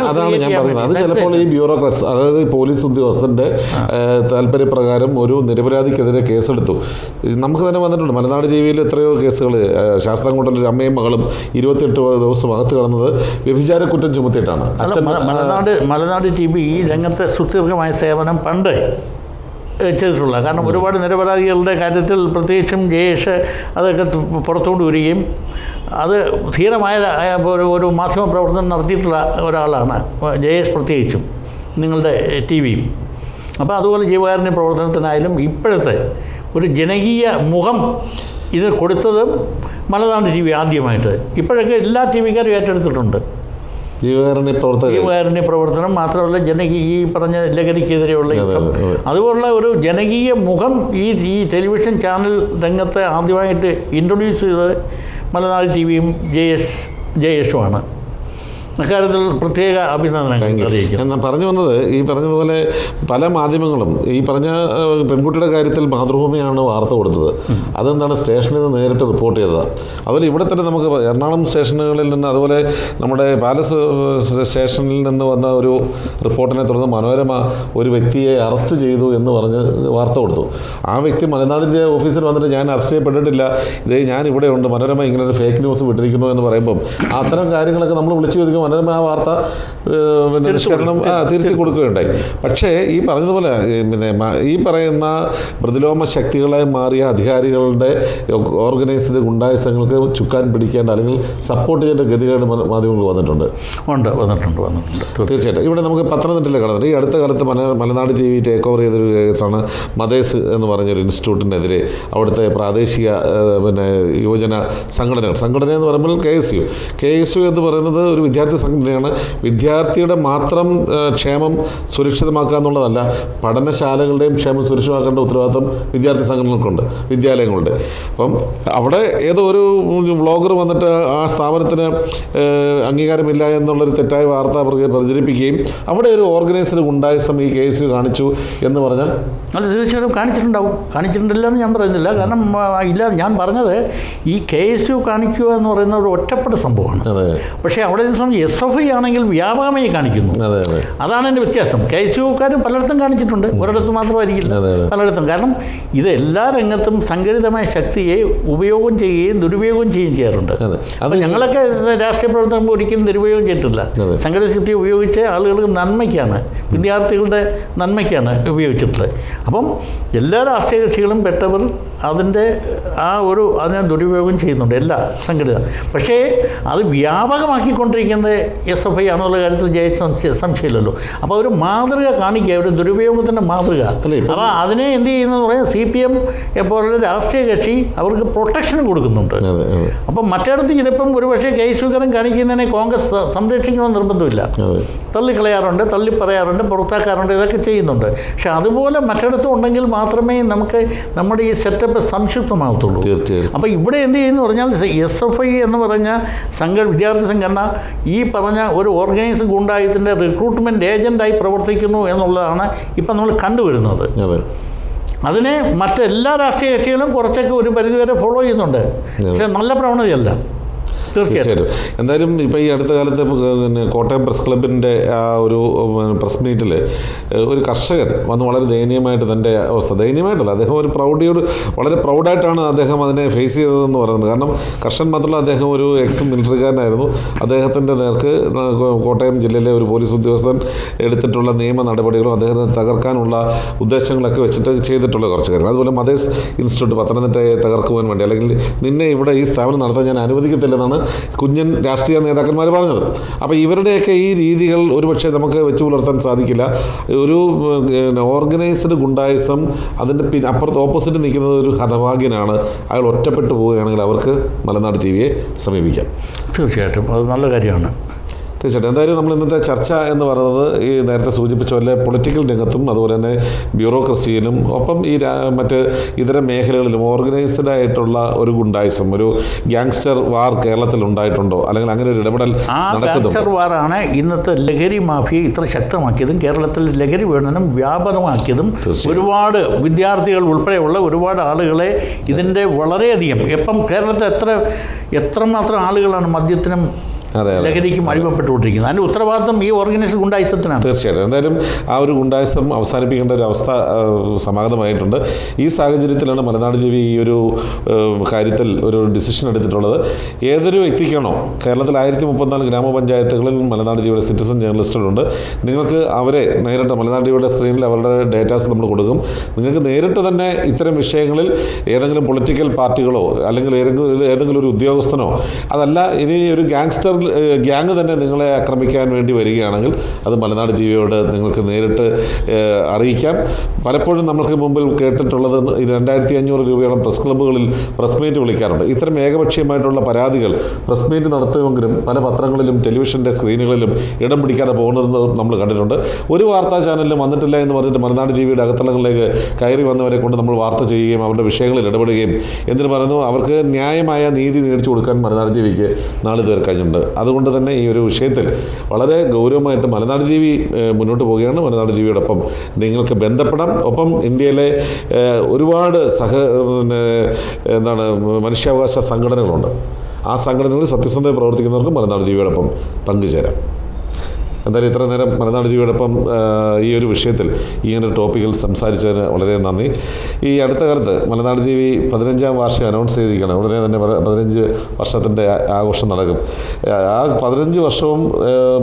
അതാണ് ഞാൻ പറയുന്നത്. അത് ചിലപ്പോൾ ഈ ബ്യൂറോക്രാറ്റ്സ്, അതായത് പോലീസ് ഉദ്യോഗസ്ഥൻ്റെ താല്പര്യപ്രകാരം ഒരു നിരപരാധിക്കെതിരെ കേസെടുത്തു. നമുക്ക് തന്നെ വന്നിട്ടുണ്ട്. മലനാട് ടിവിയിൽ എത്രയോ കേസുകൾ. ശാസ്താംകോട്ടയിൽ ഒരു അമ്മയും മകളും 28 ദിവസം അകത്ത് കിടന്നത് വ്യഭിചാര കുറ്റം ചുമത്തിയിട്ടാണ്. മലനാട് TV ഈ രംഗത്തെ സുദീർഘമായ സേവനം പണ്ട് ചെയ്തിട്ടുള്ള. കാരണം ഒരുപാട് നിരപരാധികളുടെ കാര്യത്തിൽ പ്രത്യേകിച്ചും ജയേഷ് അതൊക്കെ പുറത്തുകൊണ്ട് വരികയും അത് ധീരമായ ഒരു മാധ്യമ പ്രവർത്തനം നടത്തിയിട്ടുള്ള ഒരാളാണ് ജയേഷ്, പ്രത്യേകിച്ചും നിങ്ങളുടെ TV-യും. അപ്പോൾ അതുപോലെ ജീവകാരുണ്യ പ്രവർത്തനത്തിനായാലും ഇപ്പോഴത്തെ ഒരു ജനകീയ മുഖം ഇത് കൊടുത്തതും മലനാട് TV ആദ്യമായിട്ട്. ഇപ്പോഴൊക്കെ എല്ലാ TV-കാരും ഏറ്റെടുത്തിട്ടുണ്ട് ജീവകാരുണ്യ പ്രവർത്തനം. മാത്രമല്ല ഈ പറഞ്ഞ ലഹരിക്കെതിരെയുള്ള അതുപോലുള്ള ഒരു ജനകീയ മുഖം ഈ ടെലിവിഷൻ ചാനൽ രംഗത്തെ ആദ്യമായിട്ട് ഇൻട്രൊഡ്യൂസ് ചെയ്തത് മലനാട് TV-യും ജയേഷുമാണ്. അക്കാര്യത്തിൽ പ്രത്യേക അഭിനന്ദനങ്ങൾ അറിയിക്കുന്നു. ഞാൻ പറഞ്ഞു വന്നത് ഈ പറഞ്ഞതുപോലെ പല മാധ്യമങ്ങളും ഈ പറഞ്ഞ പെൺകുട്ടിയുടെ കാര്യത്തിൽ മാതൃഭൂമിയാണ് വാർത്ത കൊടുത്തത്. അതെന്താണ് സ്റ്റേഷനിൽ നിന്ന് നേരിട്ട് റിപ്പോർട്ട് ചെയ്തത്. അതുപോലെ ഇവിടെ തന്നെ നമുക്ക് എറണാകുളം സ്റ്റേഷനുകളിൽ നിന്ന്, അതുപോലെ നമ്മുടെ പാലസ് സ്റ്റേഷനിൽ നിന്ന് വന്ന ഒരു റിപ്പോർട്ടിനെ തുടർന്ന് മനോരമ ഒരു വ്യക്തിയെ അറസ്റ്റ് ചെയ്തു എന്ന് പറഞ്ഞ് വാർത്ത കൊടുത്തു. ആ വ്യക്തി മലനാടിൻ്റെ ഓഫീസിൽ വന്നിട്ട് ഞാൻ അറസ്റ്റ് ചെയ്യപ്പെട്ടിട്ടില്ല, ഇതേ ഞാൻ ഇവിടെ ഉണ്ട്, മനോരമ ഇങ്ങനെ ഒരു ഫേക്ക് ന്യൂസ് വിട്ടിരിക്കുന്നു എന്ന് പറയുമ്പം അത്തരം കാര്യങ്ങളൊക്കെ നമ്മൾ വിളിച്ചു ചോദിക്കും. മനോരമ ആ വാർത്ത പിന്നെ നിഷ്കരണം തിരുത്തി കൊടുക്കുകയുണ്ടായി. പക്ഷേ ഈ പറഞ്ഞതുപോലെ പിന്നെ ഈ പറയുന്ന പ്രതിലോമ ശക്തികളായി മാറിയ അധികാരികളുടെ ഓർഗനൈസ്ഡ് ഗുണ്ടായുസങ്ങൾക്ക് ചുക്കാൻ പിടിക്കേണ്ട അല്ലെങ്കിൽ സപ്പോർട്ട് ചെയ്യേണ്ട ഗതികേട് മാധ്യമങ്ങൾ വന്നിട്ടുണ്ട്. തീർച്ചയായിട്ടും. ഇവിടെ നമുക്ക് പത്തനംതിട്ടയിൽ കാണുന്നുണ്ട്. ഈ അടുത്ത കാലത്ത് മലനാട് TV ടേക്ക് ഓവർ ചെയ്തൊരു കേസാണ് മദേസ് എന്ന് പറഞ്ഞൊരു ഇൻസ്റ്റിറ്റ്യൂട്ടിനെതിരെ അവിടുത്തെ പ്രാദേശിക പിന്നെ യുവജന സംഘടന എന്ന് പറയുമ്പോൾ KSU എന്ന് പറയുന്നത് ഒരു വിദ്യാർത്ഥി സംഘടനയാണ്. വിദ്യാർത്ഥിയുടെ മാത്രം ക്ഷേമം സുരക്ഷിതമാക്കുക എന്നുള്ളതല്ല, പഠനശാലകളുടെയും ക്ഷേമം സുരക്ഷിതമാക്കേണ്ട ഉത്തരവാദിത്വം വിദ്യാർത്ഥി സംഘടനകൾക്കുണ്ട്, വിദ്യാലയങ്ങളുണ്ട്. അപ്പം അവിടെ ഏതോ ഒരു വ്ളോഗർ വന്നിട്ട് ആ സ്ഥാപനത്തിന് അംഗീകാരമില്ല എന്നുള്ളൊരു തെറ്റായ വാർത്ത പ്രചരിപ്പിക്കുകയും അവിടെ ഒരു ഓർഗനൈസ്ഡ് ഗുണ്ടായിസം ഈ KSU കാണിച്ചു എന്ന് പറഞ്ഞാൽ അല്ല, തീർച്ചയായിട്ടും കാണിച്ചിട്ടില്ല എന്ന് ഞാൻ പറയുന്നില്ല. കാരണം ഇല്ല, ഞാൻ പറഞ്ഞത് ഈ KSU കാണിക്കുക എന്ന് പറയുന്ന ഒരു ഒറ്റപ്പെട്ട സംഭവമാണ്. പക്ഷേ അവിടെ SFI ആണെങ്കിൽ വ്യാപകമായി കാണിക്കുന്നു. അതാണ് എൻ്റെ വ്യത്യാസം. KSUക്കാരും പലയിടത്തും കാണിച്ചിട്ടുണ്ട്, ഒരിടത്ത് മാത്രമായിരിക്കില്ല, പലയിടത്തും. കാരണം ഇത് എല്ലാ രംഗത്തും സംഘടിതമായ ശക്തിയെ ഉപയോഗം ചെയ്യുകയും ദുരുപയോഗം ചെയ്യുകയും ചെയ്യാറുണ്ട്. അപ്പോൾ ഞങ്ങളൊക്കെ രാഷ്ട്രീയ പ്രവർത്തനം ഒരിക്കലും ദുരുപയോഗം ചെയ്തിട്ടില്ല. സംഘടിത ശക്തി ഉപയോഗിച്ച് ആളുകൾക്ക് നന്മയ്ക്കാണ്, വിദ്യാർത്ഥികളുടെ നന്മയ്ക്കാണ് ഉപയോഗിച്ചിട്ടുള്ളത്. അപ്പം എല്ലാ രാഷ്ട്രീയ കക്ഷികളും പെട്ടവർ അതിനെ ദുരുപയോഗം ചെയ്യുന്നുണ്ട്, എല്ലാ സംഘടിത. പക്ഷേ അത് വ്യാപകമാക്കിക്കൊണ്ടിരിക്കുന്നത് SFI ആണെന്നുള്ള കാര്യത്തിൽ സംശയമില്ലല്ലോ. അപ്പോൾ ഒരു മാതൃക കാണിക്കുക, ഒരു ദുരുപയോഗത്തിൻ്റെ മാതൃക. അപ്പോൾ അതിനെ എന്ത് ചെയ്യുന്നതെന്ന് പറയാൻ CPM പോലുള്ള രാഷ്ട്രീയ കക്ഷി അവർക്ക് പ്രൊട്ടക്ഷൻ കൊടുക്കുന്നുണ്ട്. അപ്പം മറ്റിടത്ത് ചിലപ്പം ഒരുപക്ഷെ KSUക്കാരൻ കാണിക്കുന്നതിനെ കോൺഗ്രസ് സംരക്ഷിക്കണമെന്ന് നിർബന്ധമില്ല. തള്ളിക്കളയാറുണ്ട്, തള്ളിപ്പറയാറുണ്ട്, പുറത്താക്കാറുണ്ട്, ഇതൊക്കെ ചെയ്യുന്നുണ്ട്. പക്ഷെ അതുപോലെ മറ്റിടത്തും ഉണ്ടെങ്കിൽ മാത്രമേ നമുക്ക് നമ്മുടെ ഈ സെറ്റപ്പ് സംക്ഷിപ്തമാകത്തുള്ളൂ. അപ്പോൾ ഇവിടെ എന്ത് ചെയ്യുന്നു പറഞ്ഞാൽ SFI എന്ന് പറഞ്ഞ വിദ്യാർത്ഥി സംഘടന ഈ പറഞ്ഞ ഒരു ഓർഗനൈസ്ഡ് ഗുണ്ടായുസത്തിൻ്റെ റിക്രൂട്ട്മെൻറ്റ് ഏജൻ്റായി പ്രവർത്തിക്കുന്നു എന്നുള്ളതാണ് ഇപ്പം നമ്മൾ കണ്ടുവരുന്നത്. അതിനെ മറ്റെല്ലാ രാഷ്ട്രീയ കക്ഷികളും കുറച്ചൊക്കെ ഒരു പരിധിവരെ ഫോളോ ചെയ്യുന്നുണ്ട്. പക്ഷേ നല്ല പ്രവണതയല്ല. തീർച്ചയായിട്ടും. എന്തായാലും ഇപ്പോൾ ഈ അടുത്ത കാലത്ത് പിന്നെ കോട്ടയം പ്രസ് ക്ലബിൻ്റെ ആ ഒരു പ്രസ് മീറ്റിൽ ഒരു കർഷകൻ വന്ന് വളരെ ദയനീയമായിട്ട് തൻ്റെ അവസ്ഥ, ദയനീയമായിട്ടല്ല, അദ്ദേഹം ഒരു വളരെ പ്രൗഡായിട്ടാണ് അദ്ദേഹം അതിനെ ഫേസ് ചെയ്തതെന്ന് പറയുന്നത്. കാരണം കർഷകൻ മാത്രമല്ല, അദ്ദേഹം ഒരു മിലിറ്ററിക്കാരനായിരുന്നു. അദ്ദേഹത്തിൻ്റെ നേർക്ക് കോട്ടയം ജില്ലയിലെ ഒരു പോലീസ് ഉദ്യോഗസ്ഥൻ എടുത്തിട്ടുള്ള നിയമ നടപടികളും അദ്ദേഹത്തെ തകർക്കാനുള്ള ഉദ്ദേശങ്ങളൊക്കെ വെച്ചിട്ട് ചെയ്തിട്ടുള്ള കുറച്ച് കാര്യങ്ങൾ. അതുപോലെ മദേസ് ഇൻസ്റ്റിറ്റ്യൂട്ട് പത്തനംതിട്ടയെ തകർക്കുവാൻ വേണ്ടി, അല്ലെങ്കിൽ നിന്നെ ഇവിടെ ഈ സ്ഥാപനം നടത്താൻ ഞാൻ അനുവദിക്കത്തില്ലെന്നാണ് കുഞ്ഞൻ രാഷ്ട്രീയ നേതാക്കന്മാർ പറഞ്ഞത്. അപ്പോൾ ഇവരുടെയൊക്കെ ഈ രീതികൾ ഒരുപക്ഷെ നമുക്ക് വെച്ച് പുലർത്താൻ സാധിക്കില്ല. ഒരു ഓർഗനൈസ്ഡ് ഗുണ്ടായിസം അതിൻ്റെ അപ്പുറത്ത് ഓപ്പോസിറ്റ് നിൽക്കുന്നത് ഒരു ഹതഭാഗ്യനാണ്. അയാൾ ഒറ്റപ്പെട്ടു പോവുകയാണെങ്കിൽ അവർക്ക് മലനാട് TVയെ സമീപിക്കാം. തീർച്ചയായിട്ടും അത് നല്ല കാര്യമാണ്. തീർച്ചയായിട്ടും. എന്തായാലും നമ്മൾ ഇന്നത്തെ ചർച്ച എന്ന് പറയുന്നത് ഈ നേരത്തെ സൂചിപ്പിച്ച പോലെ പൊളിറ്റിക്കൽ രംഗത്തും അതുപോലെ തന്നെ ബ്യൂറോക്രസിയിലും ഒപ്പം ഈ മറ്റ് ഇതര മേഖലകളിലും ഓർഗനൈസ്ഡ് ആയിട്ടുള്ള ഒരു ഗുണ്ടായിസം, ഒരു ഗ്യാങ്സ്റ്റർ വാർ കേരളത്തിൽ ഉണ്ടായിട്ടുണ്ടോ, അല്ലെങ്കിൽ അങ്ങനെ ഒരു ഇടപെടൽ നടക്കുന്നുണ്ടോ? ഗ്യാങ്സ്റ്റർ വാറാണ് ഇന്നത്തെ ലഹരി മാഫിയ ഇത്ര ശക്തമാക്കിയതും കേരളത്തിൽ ലഹരി വിപണനം വ്യാപകമാക്കിയതും. ഒരുപാട് വിദ്യാർത്ഥികൾ ഉൾപ്പെടെയുള്ള ഒരുപാട് ആളുകളെ ഇതിൻ്റെ വളരെയധികം ഇപ്പം കേരളത്തിൽ എത്രമാത്രം ആളുകളാണ് മദ്യത്തിനും ലഹരിക്കും അടിമപ്പെട്ടുകൊണ്ടിരിക്കുന്നത്. അതിൻ്റെ ഉത്തരവാദിത്വം ഈ ഓർഗനൈസ്ഡ് ഗുണ്ടായിസത്തിനാണ്. തീർച്ചയായിട്ടും. എന്തായാലും ആ ഒരു ഗുണ്ടായിസം അവസാനിപ്പിക്കേണ്ട ഒരു അവസ്ഥ സമാഗതമായിട്ടുണ്ട്. ഈ സാഹചര്യത്തിലാണ് മലനാട് TV ഈ ഒരു കാര്യത്തിൽ ഒരു ഡിസിഷൻ എടുത്തിട്ടുള്ളത്. ഏതൊരു വ്യക്തിക്കാണോ കേരളത്തിൽ 1034 ഗ്രാമപഞ്ചായത്തുകളിൽ മലനാട് TVയുടെ സിറ്റിസൺ ജേർണലിസ്റ്റുകളുണ്ട്. നിങ്ങൾക്ക് അവരെ നേരിട്ട് മലനാട് TVയുടെ സ്ക്രീനിൽ അവരുടെ ഡേറ്റാസ് നമ്മൾ കൊടുക്കും. നിങ്ങൾക്ക് നേരിട്ട് തന്നെ ഇത്തരം വിഷയങ്ങളിൽ ഏതെങ്കിലും പൊളിറ്റിക്കൽ പാർട്ടികളോ അല്ലെങ്കിൽ ഏതെങ്കിലും ഒരു ഉദ്യോഗസ്ഥനോ, അതല്ല ഇനി ഒരു ഗ്യാങ് തന്നെ നിങ്ങളെ ആക്രമിക്കാൻ വേണ്ടി വരികയാണെങ്കിൽ അത് മലനാട് TVയോട് നിങ്ങൾക്ക് നേരിട്ട് അറിയിക്കാം. പലപ്പോഴും നമുക്ക് മുമ്പിൽ കേട്ടിട്ടുള്ളത് 2500 രൂപയോളം പ്രസ് ക്ലബ്ബുകളിൽ പ്രസ് മീറ്റ് വിളിക്കാറുണ്ട്. ഇത്തരം ഏകപക്ഷീയമായിട്ടുള്ള പരാതികൾ പ്രസ് മീറ്റ് നടത്തുമെങ്കിലും പല പത്രങ്ങളിലും ടെലിവിഷൻ്റെ സ്ക്രീനുകളിലും ഇടം പിടിക്കാതെ പോകുന്നത് നമ്മൾ കണ്ടിട്ടുണ്ട്. ഒരു വാർത്താ ചാനലിലും വന്നിട്ടില്ല എന്ന് പറഞ്ഞിട്ട് മലനാട് TVയുടെ അകത്തളങ്ങളിലേക്ക് കയറി വന്നവരെ കൊണ്ട് നമ്മൾ വാർത്ത ചെയ്യുകയും അവരുടെ വിഷയങ്ങളിൽ ഇടപെടുകയും എന്തിനു പറയുന്നു അവർക്ക് ന്യായമായ നീതി നേടിച്ചു കൊടുക്കാൻ മലനാട് TVക്ക് നാളിതുവരെ കഴിഞ്ഞിട്ടുണ്ട്. അതുകൊണ്ട് തന്നെ ഈ ഒരു വിഷയത്തിൽ വളരെ ഗൗരവമായിട്ട് മലനാട് ജീവി മുന്നോട്ട് പോവുകയാണ്. മലനാട് ജീവിയോടൊപ്പം നിങ്ങൾക്ക് ബന്ധപ്പെടാം. ഒപ്പം ഇന്ത്യയിലെ ഒരുപാട് മനുഷ്യാവകാശ സംഘടനകളുണ്ട്. ആ സംഘടനകളിൽ സത്യസന്ധമായി പ്രവർത്തിക്കുന്നവർക്ക് മലനാട് ജീവിയോടൊപ്പം പങ്കുചേരാം. എന്തായാലും ഇത്ര നേരം മലനാട് ജീവിയോടൊപ്പം ഈ ഒരു വിഷയത്തിൽ ഇങ്ങനൊരു ടോപ്പിക്കിൽ സംസാരിച്ചതിന് വളരെ നന്ദി. ഈ അടുത്ത കാലത്ത് മലനാട് ജീവി 15ാം വാർഷികം അനൗൺസ് ചെയ്തിരിക്കുകയാണ്. ഉടനെ തന്നെ 15 വർഷത്തിൻ്റെ ആഘോഷം നടക്കും. ആ 15 വർഷവും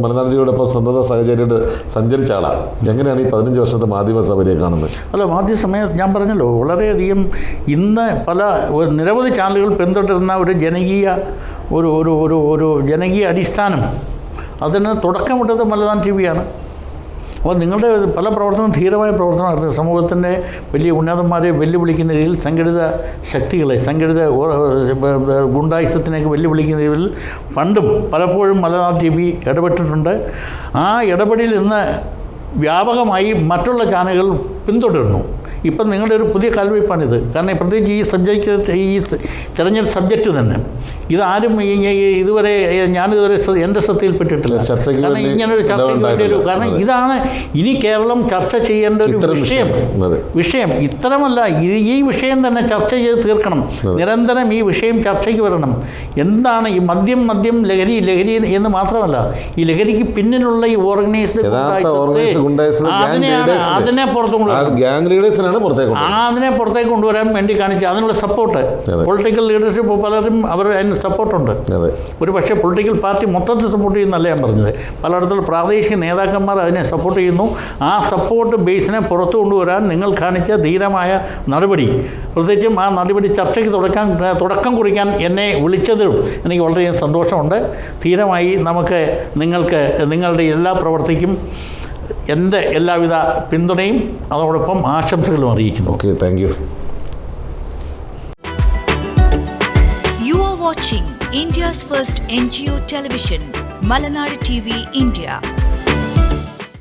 മലനാട് ജീവിയോടൊപ്പം സ്വന്തത സാഹചര്യമായിട്ട് സഞ്ചരിച്ച ആളാണ്. എങ്ങനെയാണ് ഈ 15 വർഷത്തെ മാധ്യമ സൗകര്യം കാണുന്നത്? അല്ല, മാധ്യമസമയം ഞാൻ പറഞ്ഞല്ലോ, വളരെയധികം ഇന്ന് നിരവധി ചാനലുകൾ പിന്തുടരുന്ന ഒരു ജനകീയ ഒരു ജനകീയ അടിസ്ഥാനം, അതിന് തുടക്കമിട്ടത് മലനാട് ടിവിയാണ്. അപ്പോൾ നിങ്ങളുടെ പല പ്രവർത്തനവും ധീരമായ പ്രവർത്തനമായിരുന്നു. സമൂഹത്തിൻ്റെ വലിയ ഉന്നതന്മാരെ വെല്ലുവിളിക്കുന്ന രീതിയിൽ, സംഘടിത ശക്തികളെ, സംഘടിത ഗുണ്ടായുസത്തിനൊക്കെ വെല്ലുവിളിക്കുന്ന രീതിയിൽ പണ്ടും പലപ്പോഴും മലനാട് ടിവി ഇടപെട്ടിട്ടുണ്ട്. ആ ഇടപെടലിൽ ഇന്ന് വ്യാപകമായി മറ്റുള്ള ചാനലുകൾ പിന്തുടരുന്നു. ഇപ്പം നിങ്ങളുടെ ഒരു പുതിയ കാൽവയ്പ്പാണിത്. കാരണം പ്രത്യേകിച്ച് ഈ തെരഞ്ഞെടുപ്പ് സബ്ജക്റ്റ് തന്നെ ഇതാരും ഇതുവരെ ഞാനിതുവരെ എൻ്റെ ശ്രദ്ധയിൽപ്പെട്ടിട്ടില്ല. കാരണം ഇങ്ങനൊരു ചർച്ചയ്ക്ക് കാരണം ഇതാണ് ഇനി കേരളം ചർച്ച ചെയ്യേണ്ട ഒരു വിഷയം. ഇത്തരമല്ല, ഈ വിഷയം തന്നെ ചർച്ച ചെയ്ത് തീർക്കണം. നിരന്തരം ഈ വിഷയം ചർച്ചയ്ക്ക് വരണം. എന്താണ് ഈ മദ്യം ലഹരി എന്ന് മാത്രമല്ല, ഈ ലഹരിക്ക് പിന്നിലുള്ള ഈ ഓർഗനൈസ്ഡ് അതിനെ പുറത്തേക്ക് കൊണ്ടുവരാൻ വേണ്ടി കാണിച്ച അതിനുള്ള സപ്പോർട്ട് പൊളിറ്റിക്കൽ ലീഡർഷിപ്പ് പലരും അതിന് സപ്പോർട്ടുണ്ട്. ഒരു പക്ഷേ പൊളിറ്റിക്കൽ പാർട്ടി മൊത്തത്തിൽ സപ്പോർട്ട് ചെയ്യുന്നല്ല ഞാൻ പറഞ്ഞത്. പലയിടത്തുള്ള പ്രാദേശിക നേതാക്കന്മാർ അതിനെ സപ്പോർട്ട് ചെയ്യുന്നു. ആ സപ്പോർട്ട് ബേസിനെ പുറത്തു കൊണ്ടുവരാൻ നിങ്ങൾ കാണിച്ച ധീരമായ നടപടി, പ്രത്യേകിച്ചും ആ നടപടി ചർച്ചയ്ക്ക് തുടക്കം കുറിക്കാൻ എന്നെ വിളിച്ചതിലും എനിക്ക് വളരെയധികം സന്തോഷമുണ്ട്. ധീരമായി നിങ്ങളുടെ എല്ലാ പ്രവർത്തിക്കും എൻ്റെ എല്ലാവിധ പിന്തുണയും അതോടൊപ്പം ആശംസകളും അറിയിക്കുന്നു. Okay, thank you. You are watching India's first NGO television, Malanadu TV India.